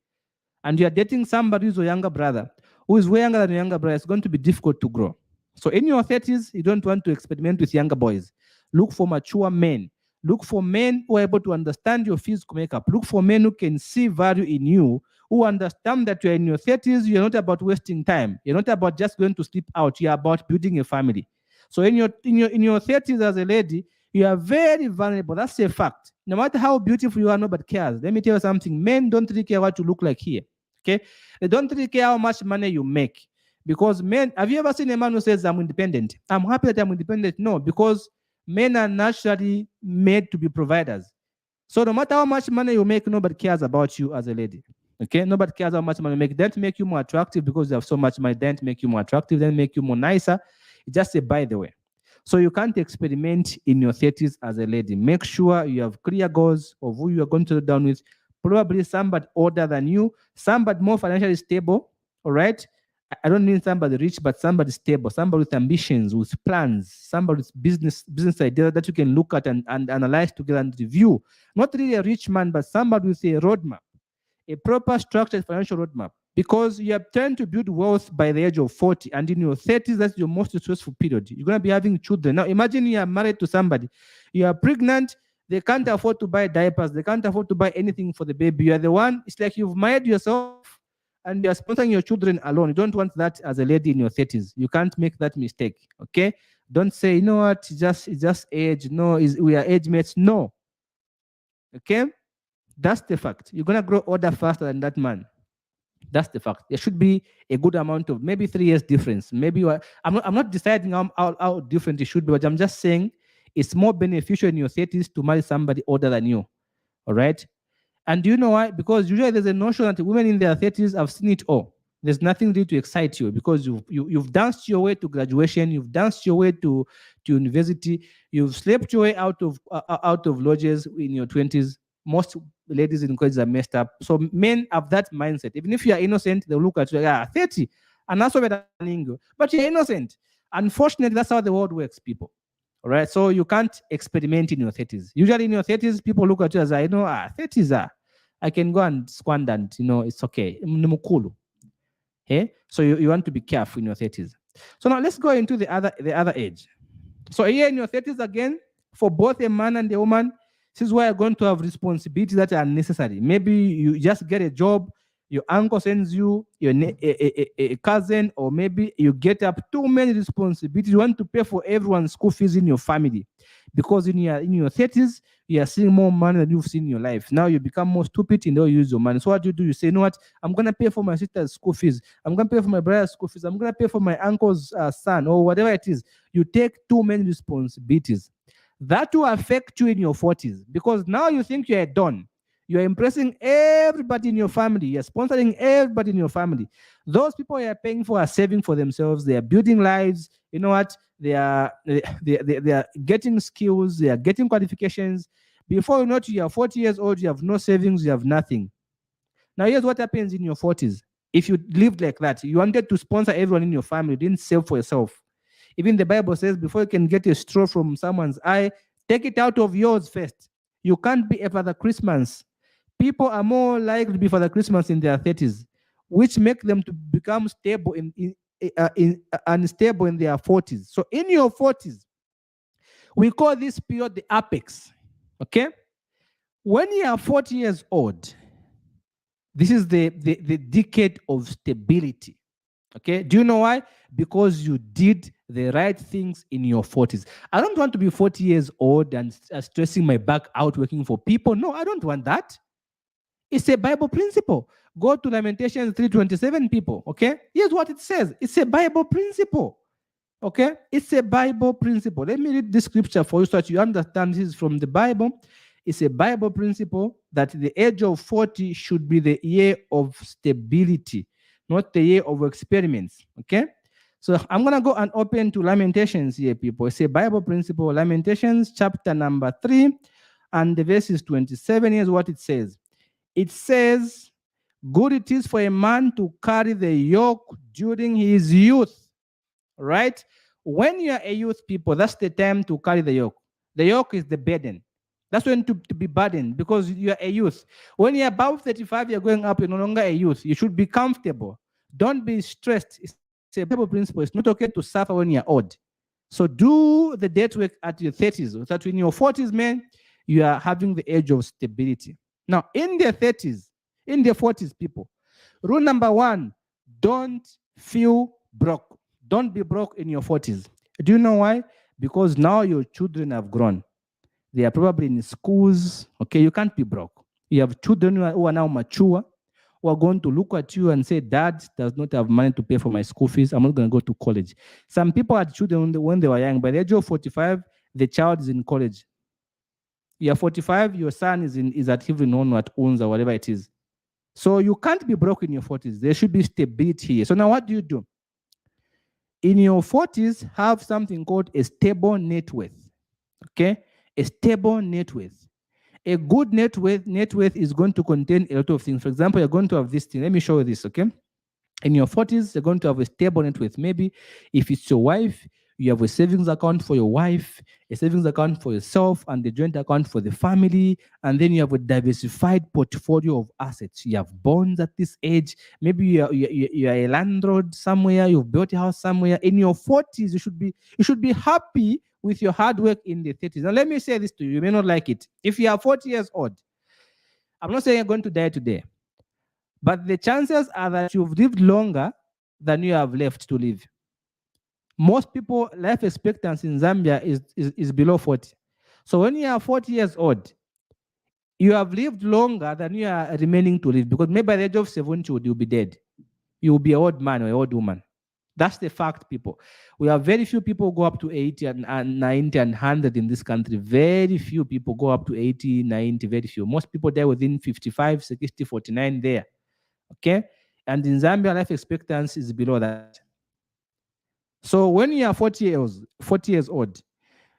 And you are dating somebody who's a younger brother, who is way younger than your younger brother. It's going to be difficult to grow. So in your 30s, you don't want to experiment with younger boys. Look for mature men. Look for men who are able to understand your physical makeup. Look for men who can see value in you, who understand that you're in your 30s, you're not about wasting time. You're not about just going to sleep out. You're about building a family. So in your 30s as a lady, you are very vulnerable. That's a fact. No matter how beautiful you are, nobody cares. Let me tell you something. Men don't really care what you look like here. Okay? They don't really care how much money you make. Because men, have you ever seen a man who says, I'm independent? I'm happy that I'm independent. No, because men are naturally made to be providers. So no matter how much money you make, nobody cares about you as a lady. Okay? Nobody cares how much money you make. That make you more attractive because you have so much money. That make you more attractive. Then make you more nicer. It's just a by the way. So you can't experiment in your 30s as a lady. Make sure you have clear goals of who you are going to go down with. Probably somebody older than you, somebody more financially stable. All right? I don't mean somebody rich, but somebody stable, somebody with ambitions, with plans, somebody with business idea that you can look at and analyze together and review. Not really a rich man, but somebody with a roadmap, a proper structured financial roadmap. Because you are trying to build wealth by the age of 40, and in your 30s, that's your most stressful period. You're going to be having children. Now, imagine you are married to somebody, you are pregnant, they can't afford to buy diapers, they can't afford to buy anything for the baby. You are the one, it's like you've married yourself and you are sponsoring your children alone. You don't want that as a lady in your 30s. You can't make that mistake, okay? Don't say, you know what, it's just age. No, we are age mates. No, okay? That's the fact. You're going to grow older faster than that man. That's the fact. There should be a good amount of maybe 3 years difference. Maybe I'm not deciding how different it should be, but I'm just saying it's more beneficial in your 30s to marry somebody older than you. All right? And do you know why? Because usually there's a notion that women in their 30s have seen it all. There's nothing really to excite you because you've danced your way to graduation, you've danced your way to university, you've slept your way out of lodges in your 20s. Most ladies in college are messed up. So men have that mindset. Even if you are innocent, they'll look at you like, 30, and that's what but you're innocent. Unfortunately, that's how the world works, people. All right. So you can't experiment in your 30s. Usually in your 30s, people look at you as, 30s I can go and squander and, it's okay. Okay? So you want to be careful in your 30s. So now let's go into the other age. So here in your 30s again, for both a man and a woman, this is where you're going to have responsibilities that are necessary. Maybe you just get a job, your uncle sends you a cousin, or maybe you get up too many responsibilities. You want to pay for everyone's school fees in your family, because in your 30s you are seeing more money than you've seen in your life. Now you become more stupid and don't use your money. So what do? You say, you know what? I'm gonna pay for my sister's school fees. I'm gonna pay for my brother's school fees. I'm gonna pay for my uncle's son, or whatever it is. You take too many responsibilities. That will affect you in your 40s, because now you think you're a don. You're impressing everybody in your family. You're sponsoring everybody in your family. Those people you're paying for are saving for themselves. They are building lives. You know what? They are getting skills. They are getting qualifications. Before you know it, you are 40 years old. You have no savings. You have nothing. Now, here's what happens in your 40s. If you lived like that, you wanted to sponsor everyone in your family, you didn't save for yourself. Even the Bible says, before you can get a straw from someone's eye, take it out of yours first. You can't be a Father Christmas. People are more likely to be Father Christmas in their 30s, which make them to become stable unstable in their 40s. So in your 40s, we call this period the apex. Okay? When you are 40 years old, this is the decade of stability. Okay, do you know why? Because you did the right things in your 40s. I don't want to be 40 years old and stressing my back out working for people. No, I don't want that. It's a Bible principle. Go to Lamentations 3:27, people. Okay, here's what it says. It's a Bible principle. Okay, it's a Bible principle. Let me read this scripture for you so that you understand this is from the Bible. It's a Bible principle that the age of 40 should be the year of stability, not the year of experiments. Okay? So I'm going to go and open to Lamentations here, people. It's a Bible principle, Lamentations chapter number 3, and the verse is 27. Here's what it says. It says, good it is for a man to carry the yoke during his youth. Right? When you are a youth, people, that's the time to carry the yoke. The yoke is the burden. That's when to be burdened, because you are a youth. When you're above 35, you're going up, you're no longer a youth. You should be comfortable. Don't be stressed. It's a Bible principle. It's not okay to suffer when you're old. So do the debt work at your 30s. So that in your 40s, man, you are having the age of stability. Now, in the 30s, in the 40s, people, rule number 1, don't feel broke. Don't be broke in your 40s. Do you know why? Because now your children have grown. They are probably in schools. Okay, you can't be broke. You have children who are now mature, who are going to look at you and say, Dad does not have money to pay for my school fees. I'm not going to go to college. Some people had children when they were young. By the age of 45, the child is in college. You are 45, your son is at even known at UNS or whatever it is. So you can't be broke in your 40s. There should be stability here. So now what do? In your 40s, have something called a stable net worth. Okay? A stable net worth. A good net worth is going to contain a lot of things. For example, you're going to have this thing. Let me show you this, okay? In your 40s, you're going to have a stable net worth. Maybe if it's your wife, you have a savings account for your wife, a savings account for yourself, and a joint account for the family. And then you have a diversified portfolio of assets. You have bonds at this age. Maybe you are a landlord somewhere. You've built a house somewhere. In your 40s, you should be happy with your hard work in the 30s. Now, let me say this to you. You may not like it. If you are 40 years old, I'm not saying you're going to die today, but the chances are that you've lived longer than you have left to live. Most people, life expectancy in Zambia is below 40. So when you are 40 years old, you have lived longer than you are remaining to live, because maybe by the age of 70, you'll be dead. You will be an old man or an old woman. That's the fact, people. We have very few people go up to 80 and 90 and 100 in this country. Very few people go up to 80, 90, very few. Most people die within 55, 60, 49 there. Okay? And in Zambia, life expectancy is below that. So when you are 40 years old,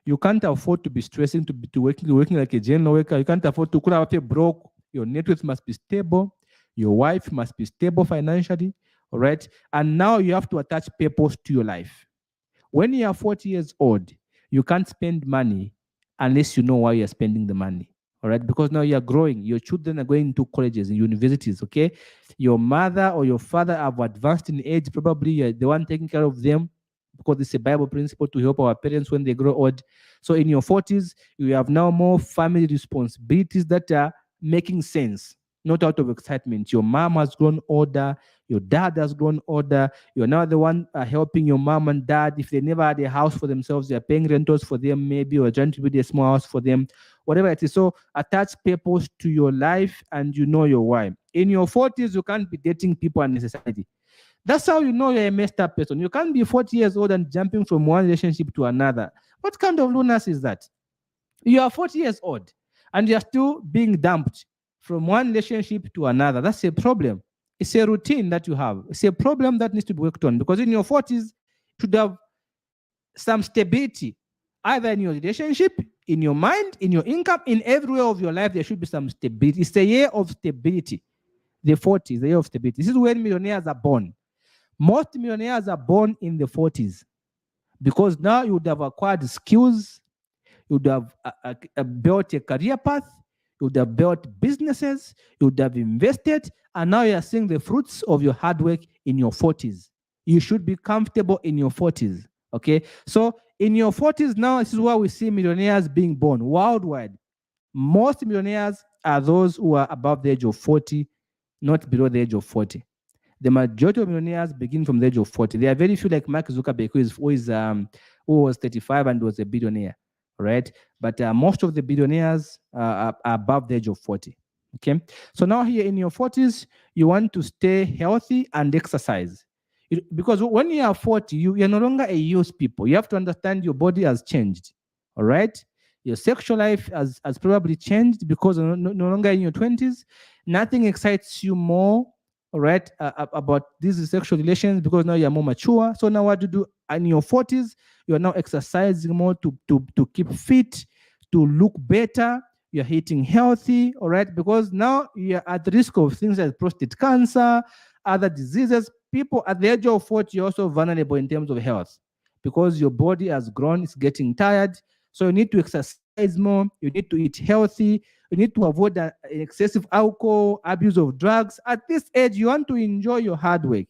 you can't afford to be stressing, to be working like a general worker. You can't afford to pay broke. Your net worth must be stable. Your wife must be stable financially. All right. And now you have to attach purpose to your life. When you are 40 years old, you can't spend money unless you know why you're spending the money. All right. Because now you're growing. Your children are going to colleges and universities. Okay. Your mother or your father have advanced in age. Probably you're the one taking care of them. because it's a Bible principle to help our parents when they grow old. So in your 40s, you have now more family responsibilities that are making sense, not out of excitement. Your mom has grown older, your dad has grown older, you're now the one helping your mom and dad. If they never had a house for themselves, they're paying rentals for them, maybe, or trying to build a small house for them, whatever it is. So attach purpose to your life and you know your why. In your 40s, you can't be dating people unnecessarily. That's how you know you're a messed up person. You can't be 40 years old and jumping from one relationship to another. What kind of lunacy is that? You are 40 years old and you're still being dumped from one relationship to another. That's a problem. It's a routine that you have. It's a problem that needs to be worked on because in your 40s, you should have some stability, either in your relationship, in your mind, in your income, in every way of your life. There should be some stability. It's a year of stability. The 40s, the year of stability. This is when millionaires are born. Most millionaires are born in the 40s because now you would have acquired skills, you would have built a career path, you would have built businesses, you would have invested, and now you are seeing the fruits of your hard work in your 40s. You should be comfortable in your 40s. Okay, so in your 40s now, this is why we see millionaires being born worldwide. Most millionaires are those who are above the age of 40, not below the age of 40. The majority of millionaires begin from the age of 40. There are very few like Mark Zuckerberg, who was 35 and was a billionaire, right? But most of the billionaires are above the age of 40. Okay. So now here in your 40s, you want to stay healthy and exercise. Because when you are 40, you're no longer a youth people. You have to understand your body has changed. All right. Your sexual life has probably changed because you're no longer in your 20s. Nothing excites you more, all right, about these sexual relations because now you're more mature. So now what to do in your 40s, you're now exercising more to keep fit, to look better. You're eating healthy, all right, because now you're at risk of things like prostate cancer, other diseases. People at the age of 40 are also vulnerable in terms of health because your body has grown, it's getting tired. So you need to exercise more, you need to eat healthy, you need to avoid excessive alcohol, abuse of drugs. At this age, you want to enjoy your hard work.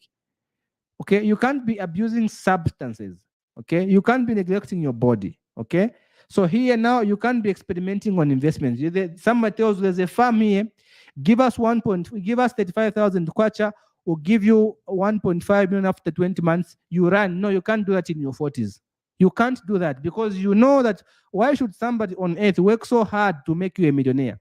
Okay, you can't be abusing substances. Okay, you can't be neglecting your body. Okay, so here now you can't be experimenting on investments. Somebody tells you there's a farm here, give us 35,000 kwacha, or give you 1.5 million after 20 months. You run. No, you can't do that in your 40s. You can't do that because you know that why should somebody on earth work so hard to make you a millionaire?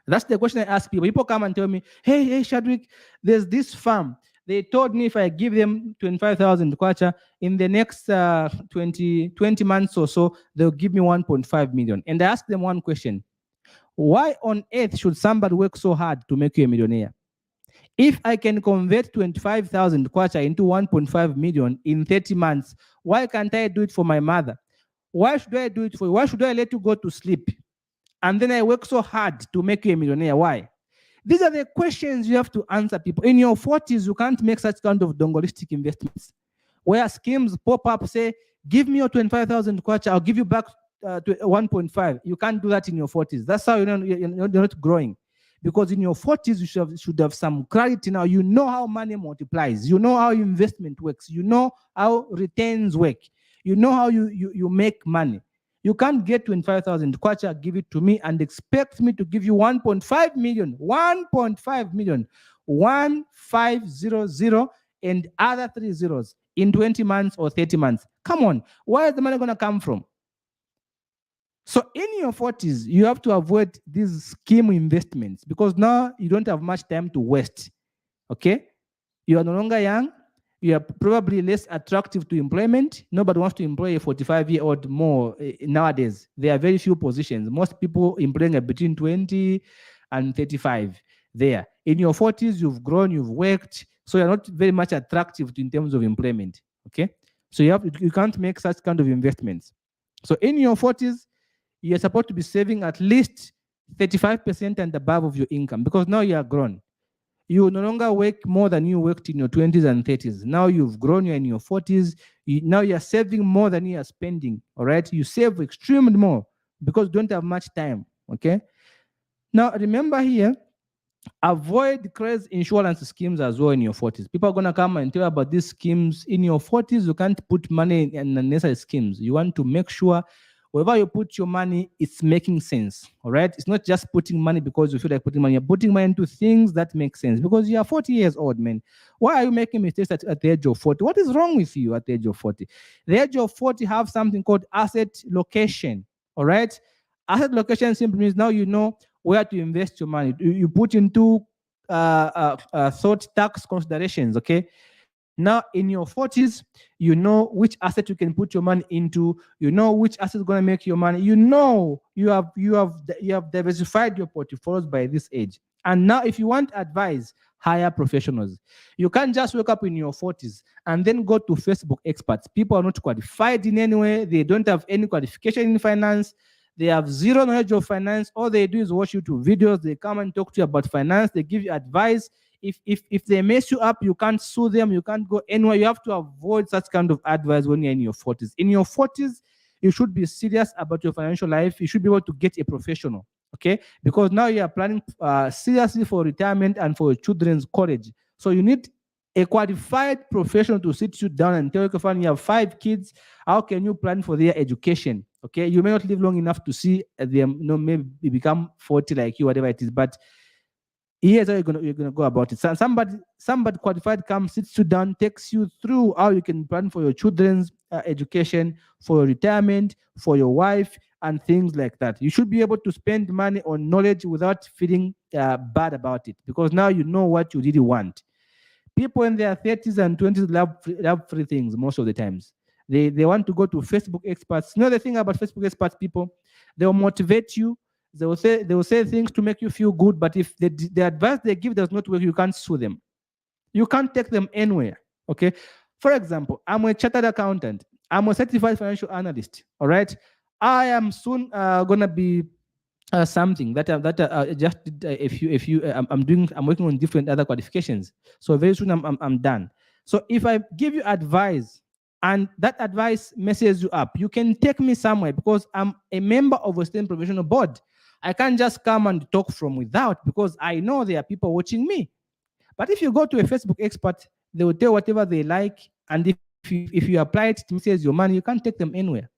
That's the question I ask people. People come and tell me, hey, Shadrick, there's this farm. They told me if I give them 25,000 kwacha, in the next 20 months or so, they'll give me 1.5 million. And I ask them one question. Why on earth should somebody work so hard to make you a millionaire? If I can convert 25,000 kwacha into 1.5 million in 30 months, why can't I do it for my mother? Why should I do it for you? Why should I let you go to sleep? And then I work so hard to make you a millionaire. Why? These are the questions you have to answer, people. In your 40s, you can't make such kind of dongolistic investments where schemes pop up, say, give me your 25,000 kwacha, I'll give you back to 1.5. You can't do that in your 40s. That's how you're not growing. Because in your 40s, you should have some clarity now. You know how money multiplies. You know how investment works. You know how returns work. You know how you make money. You can't get 25,000 kwacha, give it to me, and expect me to give you 1.5 million. 1.5 million. 1500 and other 3 zeros in 20 months or 30 months. Come on. Where is the money going to come from? So in your 40s, you have to avoid these scheme investments because now you don't have much time to waste. Okay? You are no longer young. You are probably less attractive to employment. Nobody wants to employ a 45-year-old more nowadays. There are very few positions. Most people employing between 20 and 35 there. In your 40s, you've grown, you've worked, so you're not very much attractive in terms of employment. Okay? So you can't make such kind of investments. So in your 40s, you're supposed to be saving at least 35% and above of your income because now you are grown. You no longer work more than you worked in your 20s and 30s. Now you've grown, you're in your 40s. Now you're saving more than you are spending, all right? You save extremely more because you don't have much time, okay? Now remember here, Avoid crazy insurance schemes as well in your 40s. People are going to come and tell you about these schemes. In your 40s, you can't put money in unnecessary schemes. You want to make sure wherever you put your money, it's making sense. All right. It's not just putting money because you feel like putting money. You're putting money into things that make sense because you are 40 years old, man. Why are you making mistakes at the age of 40? What is wrong with you at the age of 40? The age of 40 have something called asset location. All right. Asset location simply means now you know where to invest your money. You put into thought tax considerations. Okay. Now, in your 40s, you know which asset you can put your money into. You know which asset is going to make your money. You know you have diversified your portfolios by this age. And now, if you want advice, hire professionals. You can't just wake up in your 40s and then go to Facebook experts. People are not qualified in any way. They don't have any qualification in finance. They have zero knowledge of finance. All they do is watch YouTube videos. They come and talk to you about finance. They give you advice. If they mess you up, you can't sue them. You can't go anywhere. You have to avoid such kind of advice when you're in your 40s. In your 40s, you should be serious about your financial life. You should be able to get a professional. Okay, because now you are planning seriously for retirement and for your children's college. So you need a qualified professional to sit you down and tell you, "Kafan, you have 5 kids. How can you plan for their education?" Okay, you may not live long enough to see them, maybe become 40 like you, whatever it is. But here's how you're gonna go about it. So somebody qualified comes, sits you down, takes you through how you can plan for your children's education, for your retirement, for your wife, and things like that. You should be able to spend money on knowledge without feeling bad about it, because now you know what you really want. People in their 30s and 20s love free things most of the times. They want to go to Facebook experts. You know the thing about Facebook experts, people, they'll motivate you. They will say things to make you feel good, but if the advice they give does not work, you can't sue them. You can't take them anywhere. Okay. For example, I'm a chartered accountant. I'm a certified financial analyst. All right. I am soon gonna be something that just did if you I'm working on different other qualifications. So very soon I'm done. So if I give you advice and that advice messes you up, you can take me somewhere because I'm a member of a state professional board. I can't just come and talk from without because I know there are people watching me. But if you go to a Facebook expert, they will tell whatever they like, and if you apply it, it misses your money. You can't take them anywhere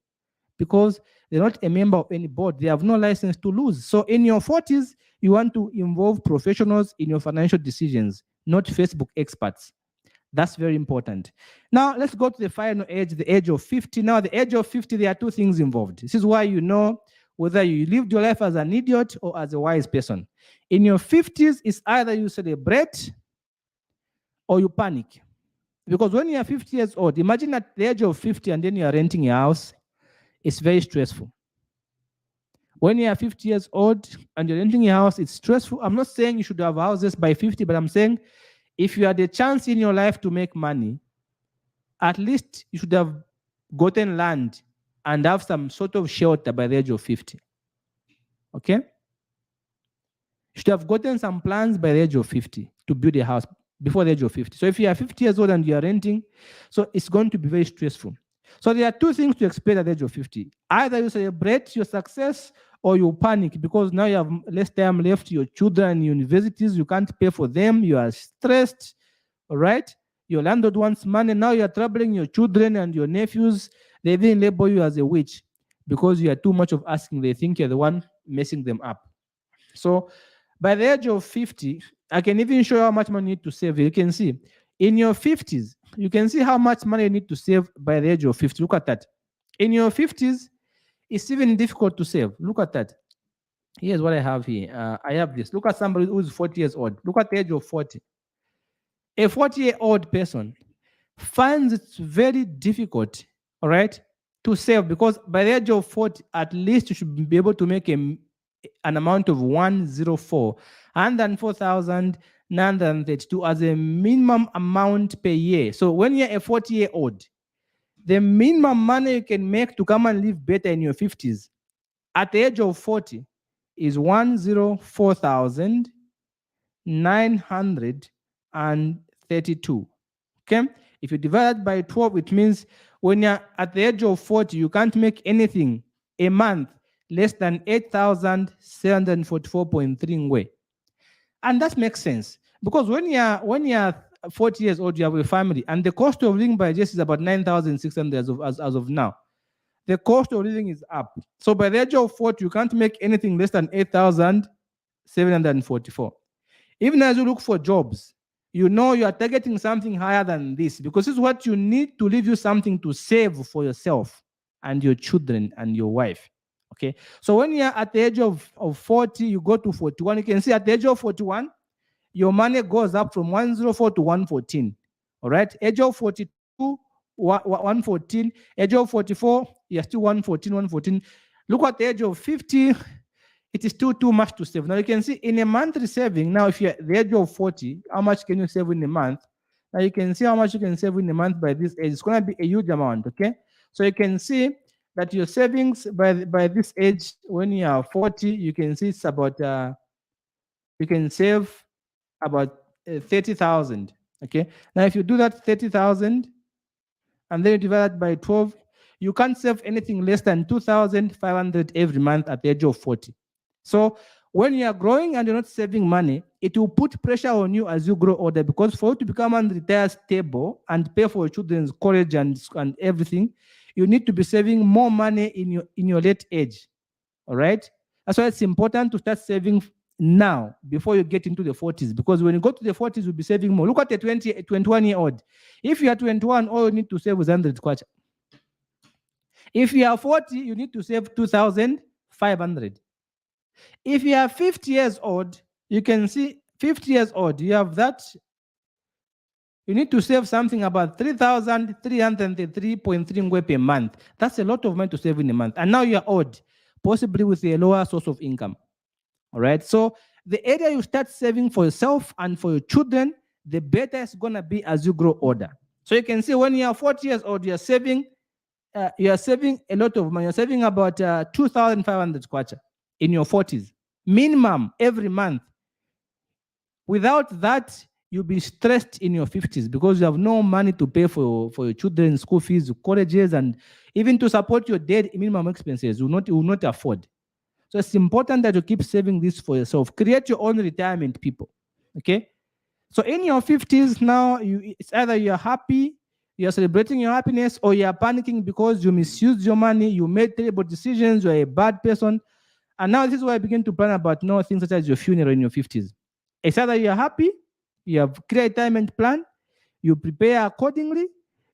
because they're not a member of any board. They have no license to lose. So in your 40s, you want to involve professionals in your financial decisions, not Facebook experts. That's very important. Now, let's go to the final age, the age of 50. Now, the age of 50, there are 2 things involved. This is why you know whether you lived your life as an idiot or as a wise person. In your 50s, it's either you celebrate or you panic. Because when you are 50 years old, imagine at the age of 50 and then you are renting a house, it's very stressful. When you are 50 years old and you're renting a house, it's stressful. I'm not saying you should have houses by 50, but I'm saying if you had a chance in your life to make money, at least you should have gotten land and have some sort of shelter by the age of 50. Okay? You should have gotten some plans by the age of 50 to build a house before the age of 50. So if you are 50 years old and you are renting, so it's going to be very stressful. So there are 2 things to expect at the age of 50. Either you celebrate your success or you panic because now you have less time left. Your children in universities, you can't pay for them. You are stressed, all right? Your landlord wants money. Now you are troubling your children and your nephews. They then label you as a witch because you are too much of asking. They think you're the one messing them up. So by the age of 50, I can even show you how much money you need to save. You can see in your 50s, you can see how much money you need to save by the age of 50. Look at that. In your 50s, it's even difficult to save. Look at that. Here's what I have here. I have this. Look at somebody who's 40 years old. Look at the age of 40. A 40-year-old person finds it very difficult, all right, to save because by the age of 40, at least you should be able to make an amount of 104,932 as a minimum amount per year. So when you're a 40-year-old, the minimum money you can make to come and live better in your 50s at the age of 40 is 104,932. Okay? If you divide that by 12, it means when you're at the age of 40, you can't make anything a month less than 8,744.3 ngwe. And that makes sense because when you're 40 years old, you have a family, and the cost of living by just is about 9,600 as of now. The cost of living is up. So by the age of 40, you can't make anything less than 8,744. Even as you look for jobs, you know you are targeting something higher than this because this is what you need to leave you something to save for yourself and your children and your wife. Okay. So when you're at the age of 40, you go to 41. You can see at the age of 41, your money goes up from 104 to 114. All right. Age of 42, 114. Age of 44, you're still 114, 114. Look at the age of 50, it is still too much to save. Now you can see in a monthly saving, now if you're at the age of 40, how much can you save in a month? Now you can see how much you can save in a month by this age. It's going to be a huge amount, okay? So you can see that your savings by this age, when you are 40, you can see it's about, you can save about 30,000, okay? Now if you do that 30,000, and then you divide that by 12, you can't save anything less than 2,500 every month at the age of 40. So when you are growing and you're not saving money, it will put pressure on you as you grow older because for you to become and retire stable and pay for your children's college and everything, you need to be saving more money in your late age. All right? That's why it's important to start saving now before you get into the 40s, because when you go to the 40s, you'll be saving more. Look at the 21-year-old. If you are 21, all you need to save is 100 kwacha. If you are 40, you need to save 2,500. If you are 50 years old, you can see 50 years old, you have that. You need to save something about 3,333.3 ngwe per month. That's a lot of money to save in a month. And now you're old, possibly with a lower source of income. All right. So the earlier you start saving for yourself and for your children, the better it's going to be as you grow older. So you can see when you are 40 years old, you're saving a lot of money. You're saving about 2,500 kwacha in your 40s, minimum every month. Without that, you'll be stressed in your 50s because you have no money to pay for your children's school fees, colleges, and even to support your daily minimum expenses. You will not afford. So it's important that you keep saving this for yourself. Create your own retirement, people. Okay? So in your 50s now, it's either you're happy, you're celebrating your happiness, or you're panicking because you misused your money, you made terrible decisions, you're a bad person. And now this is why I begin to plan about things such as your funeral in your 50s. It's either you're happy, you have clear retirement plan, you prepare accordingly,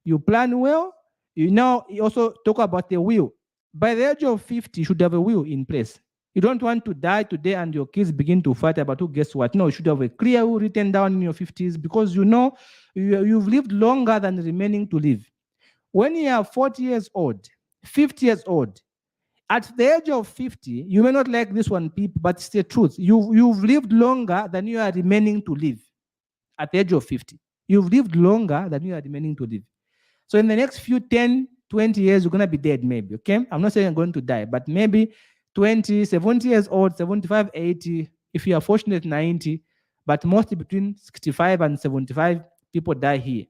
you plan well, you also talk about the will. By the age of 50, you should have a will in place. You don't want to die today and your kids begin to fight about who gets what. No, you should have a clear will written down in your 50s because you've lived longer than remaining to live. When you are 40 years old, 50 years old, at the age of 50, you may not like this one, people, but it's the truth. You've lived longer than you are remaining to live. At the age of 50, you've lived longer than you are remaining to live. So in the next few 10, 20 years, you're going to be dead maybe, okay? I'm not saying you're going to die, but maybe 20, 70 years old, 75, 80, if you are fortunate, 90, but mostly between 65 and 75, people die here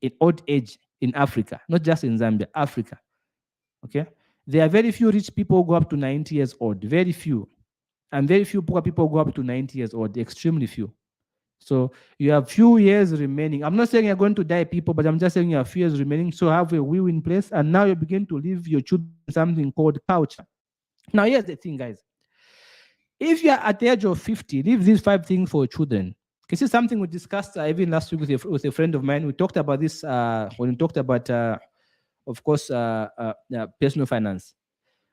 in old age in Africa, not just in Zambia, Africa, okay? There are very few rich people who go up to 90 years old, very few. And very few poor people go up to 90 years old, extremely few. So you have few years remaining. I'm not saying you're going to die, people, but I'm just saying you have few years remaining. So have a will in place, and now you begin to leave your children something called culture. Now, here's the thing, guys. If you're at the age of 50, leave these 5 things for your children. This is something we discussed even last week with a friend of mine. We talked about this when we talked about, of course, personal finance.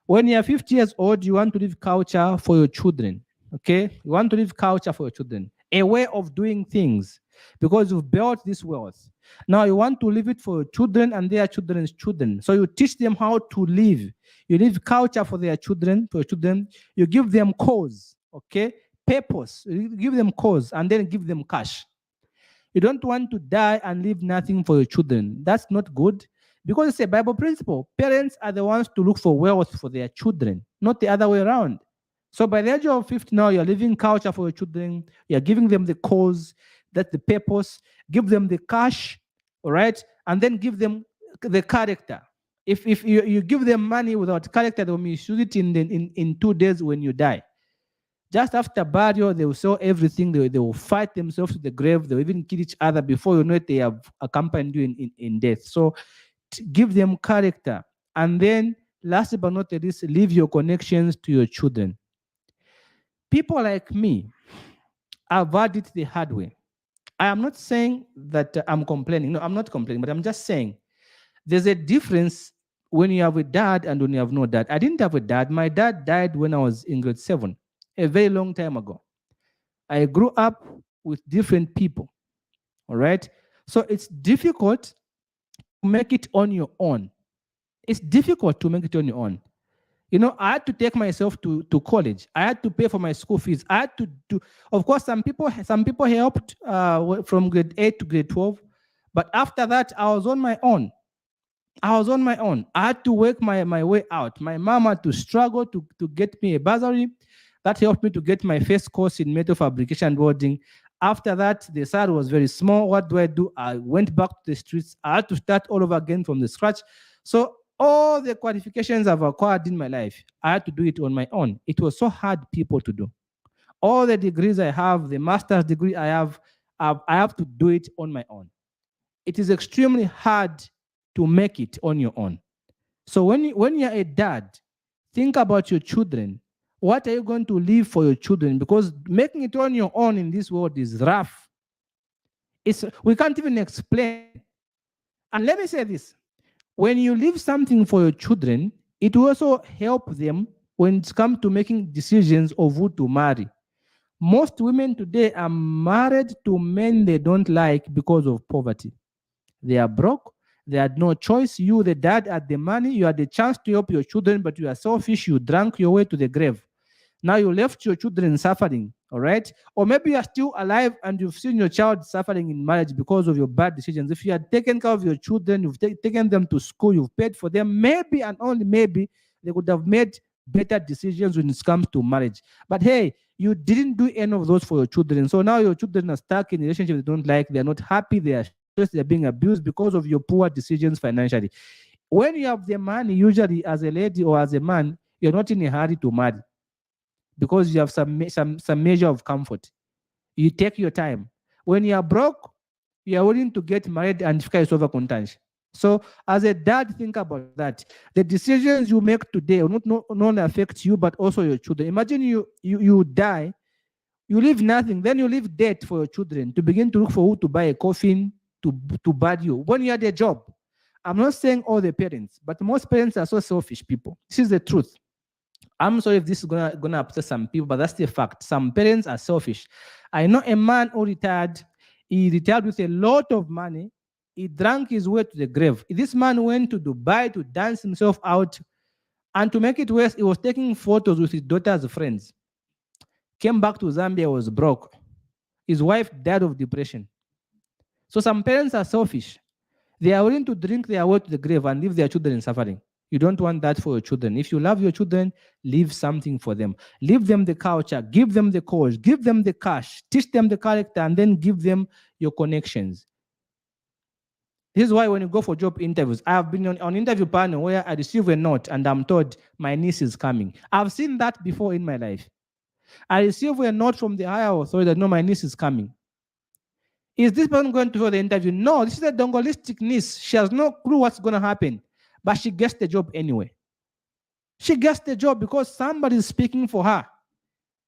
When you're 50 years old, you want to leave culture for your children. Okay? You want to leave culture for your children. A way of doing things because you've built this wealth. Now you want to leave it for your children and their children's children. So you teach them how to live. You leave culture for their children, for your children. You give them cause, okay? Purpose. You give them cause and then give them cash. You don't want to die and leave nothing for your children. That's not good because it's a Bible principle. Parents are the ones to look for wealth for their children, not the other way around. So by the age of 50 now, you're leaving culture for your children. You're giving them the cause, that's the purpose. Give them the cash, all right? And then give them the character. If you give them money without character, they will misuse it in 2 days when you die. Just after burial, they will sell everything. They will fight themselves to the grave. They will even kill each other. Before you know it, they have accompanied you in death. So give them character. And then, last but not least, leave your connections to your children. People like me, I've had it the hard way. I am not saying that I'm complaining. No, I'm not complaining, but I'm just saying there's a difference when you have a dad and when you have no dad. I didn't have a dad. My dad died when I was in grade 7, a very long time ago. I grew up with different people. All right. So it's difficult to make it on your own. It's difficult to make it on your own. You know, I had to take myself to college. I had to pay for my school fees. I had to do, of course, some people helped from grade 8 to grade 12. But after that, I was on my own. I was on my own. I had to work my way out. My mom had to struggle to get me a bursary. That helped me to get my first course in metal fabrication welding. After that, the salary was very small. What do I do? I went back to the streets. I had to start all over again from the scratch. So all the qualifications I've acquired in my life, I had to do it on my own. It was so hard, people, to do. All the degrees I have, the master's degree I have to do it on my own. It is extremely hard to make it on your own. So when you're a dad, think about your children. What are you going to leave for your children? Because making it on your own in this world is rough. We can't even explain. And let me say this. When you leave something for your children, it will also help them when it comes to making decisions of who to marry. Most women today are married to men they don't like because of poverty. They are broke. They had no choice. You, the dad, had the money. You had the chance to help your children, but you are selfish. You drank your way to the grave. Now you left your children suffering, all right? Or maybe you are still alive and you've seen your child suffering in marriage because of your bad decisions. If you had taken care of your children, you've taken them to school, you've paid for them, maybe and only maybe they could have made better decisions when it comes to marriage. But hey, you didn't do any of those for your children. So now your children are stuck in a relationship they don't like, they're not happy, they are stressed, they're being abused because of your poor decisions financially. When you have the money, usually as a lady or as a man, you're not in a hurry to marry because you have some measure of comfort. You take your time. When you are broke, you are willing to get married and fika over contange. So as a dad, think about that. The decisions you make today will not only affect you, but also your children. Imagine you die, you leave nothing, then you leave debt for your children to begin to look for who to buy a coffin to bury you. When you had a job, I'm not saying all the parents, but most parents are so selfish people. This is the truth. I'm sorry if this is gonna upset some people, but that's the fact. Some parents are selfish. I know a man who retired. He retired with a lot of money. He drank his way to the grave. This man went to Dubai to dance himself out, and to make it worse, he was taking photos with his daughter's friends. Came back to Zambia, was broke. His wife died of depression. So some parents are selfish. They are willing to drink their way to the grave and leave their children suffering. You don't want that for your children. If you love your children, leave something for them. Leave them the culture, give them the course, give them the cash, teach them the character, and then give them your connections. This is why when you go for job interviews, I have been on interview panel where I receive a note and I'm told my niece is coming. I've seen that before in my life. I receive a note from the higher authority that no, my niece is coming. Is this person going to hold the interview? No, this is a dongolistic niece. She has no clue what's going to happen, but she gets the job anyway. She gets the job because somebody is speaking for her.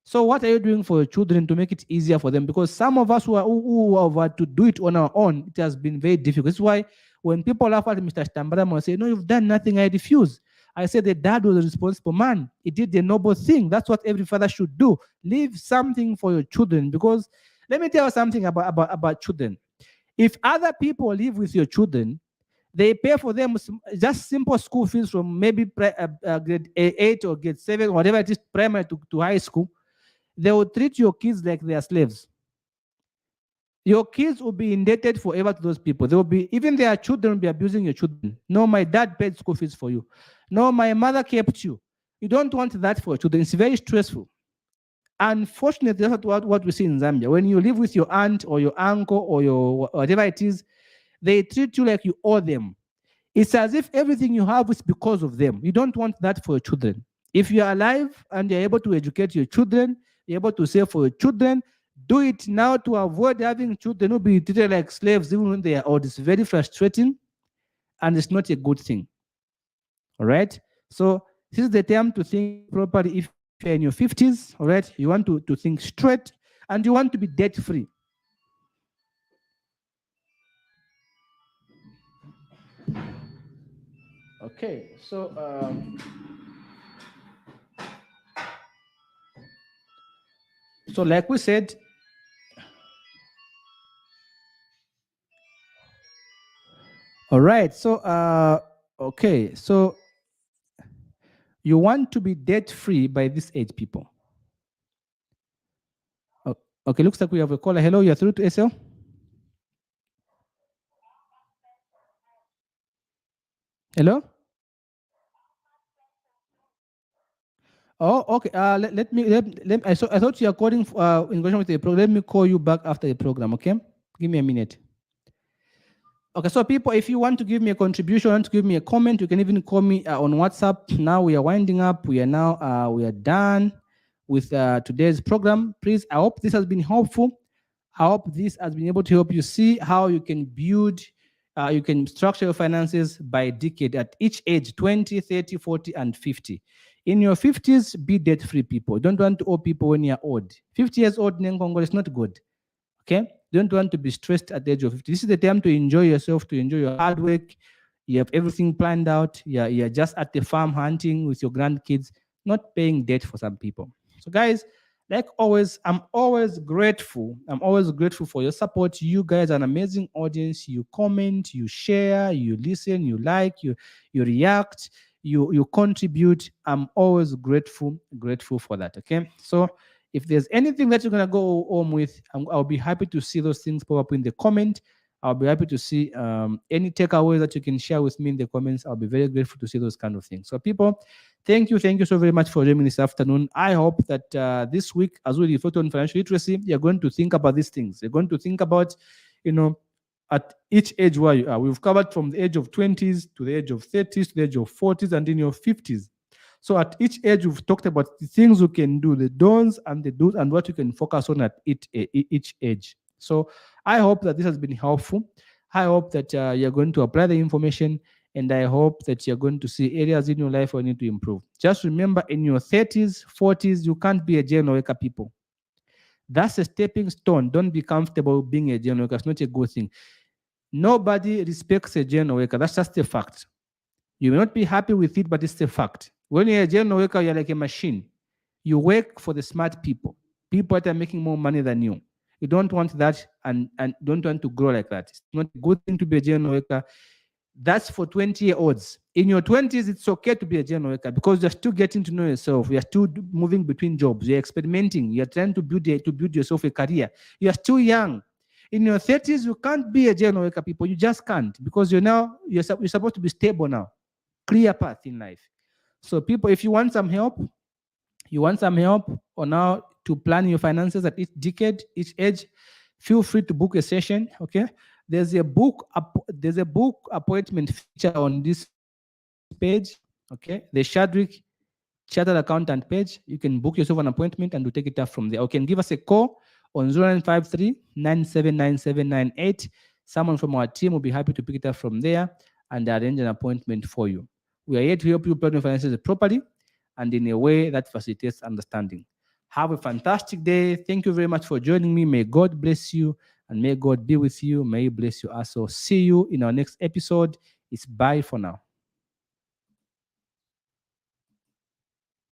So what are you doing for your children to make it easier for them? Because some of us who have had to do it on our own, it has been very difficult. That's why when people laugh at Mr. Stambaram and say, no, you've done nothing, I refuse. I say the dad was a responsible man. He did the noble thing. That's what every father should do. Leave something for your children. Because let me tell you something about children. If other people live with your children, they pay for them just simple school fees from maybe grade 8 or grade 7, whatever it is, primary to high school. They will treat your kids like they are slaves. Your kids will be indebted forever to those people. They will be, even their children will be abusing your children. No, my dad paid school fees for you. No, my mother kept you. You don't want that for your children. It's very stressful. Unfortunately, that's what we see in Zambia. When you live with your aunt or your uncle or your whatever it is, they treat you like you owe them. It's as if everything you have is because of them. You don't want that for your children. If you are alive and you're able to educate your children, You're able to save for your children. Do it now to avoid having children who be treated like slaves even when they are old. It's very frustrating and it's not a good thing. All right. So this is the time to think properly. If you're in your 50s, all right, you want to think straight and you want to be debt free. Okay. So like we said, all right. Okay. So you want to be debt free by this age, people. Okay, looks like we have a caller. Hello, you're through to SL. Hello. Oh, okay. Let me. I thought you are calling in connection with the program. Let me call you back after the program. Okay. Give me a minute. Okay, so people, if you want to give me a contribution, want to give me a comment, you can even call me on WhatsApp. Now we are winding up. We are done with today's program. Please, I hope this has been helpful. I hope this has been able to help you see how you can build, you can structure your finances by decade at each age, 20, 30, 40, and 50. In your 50s, be debt-free, people. You don't want to owe people when you're old. 50 years old in Congo is not good. Okay? You don't want to be stressed at the age of 50. This is the time to enjoy yourself, to enjoy your hard work. You have everything planned out. You're just at the farm hunting with your grandkids, not paying debt for some people. So, guys, like always, I'm always grateful. I'm always grateful for your support. You guys are an amazing audience. You comment, you share, you listen, you like, you react, you contribute. I'm always grateful for that. Okay. So if there's anything that you're gonna go home with, I'll be happy to see those things pop up in the comment. I'll be happy to see any takeaways that you can share with me in the comments. I'll be very grateful to see those kind of things. So, people, thank you so very much for joining me this afternoon. I hope that this week, as we reflect on financial literacy, you're going to think about these things. You're going to think about, at each age where you are. We've covered from the age of 20s to the age of 30s to the age of 40s and in your 50s. So at each age, we've talked about the things you can do, the don'ts and the do's, and what you can focus on at each age. So I hope that this has been helpful. I hope that you're going to apply the information, and I hope that you're going to see areas in your life where you need to improve. Just remember, in your 30s, 40s, you can't be a general worker, people. That's a stepping stone. Don't be comfortable being a general worker. It's not a good thing. Nobody respects a general worker. That's just a fact. You may not be happy with it, but it's a fact. When you're a general worker, you're like a machine. You work for the smart people that are making more money than you. You don't want that and don't want to grow like that. It's not a good thing to be a general worker. That's for 20-year-olds. In your 20s, it's okay to be a general worker because you're still getting to know yourself. You're still moving between jobs. You're experimenting. You're trying to build yourself a career. You're still young. In your 30s, you can't be a general worker, people. You just can't because you're supposed to be stable now. Clear path in life. So, people, if you want some help, on how to plan your finances at each decade, each age, feel free to book a session. Okay, there's a book appointment feature on this page. Okay, the Shadrick Chartered Accountant page. You can book yourself an appointment and we'll take it up from there. Or can give us a call on 0953 979798. Someone from our team will be happy to pick it up from there and arrange an appointment for you. We are here to help you plan your finances properly and in a way that facilitates understanding. Have a fantastic day. Thank you very much for joining me. May God bless you and may God be with you. May He bless you also. See you in our next episode. It's bye for now.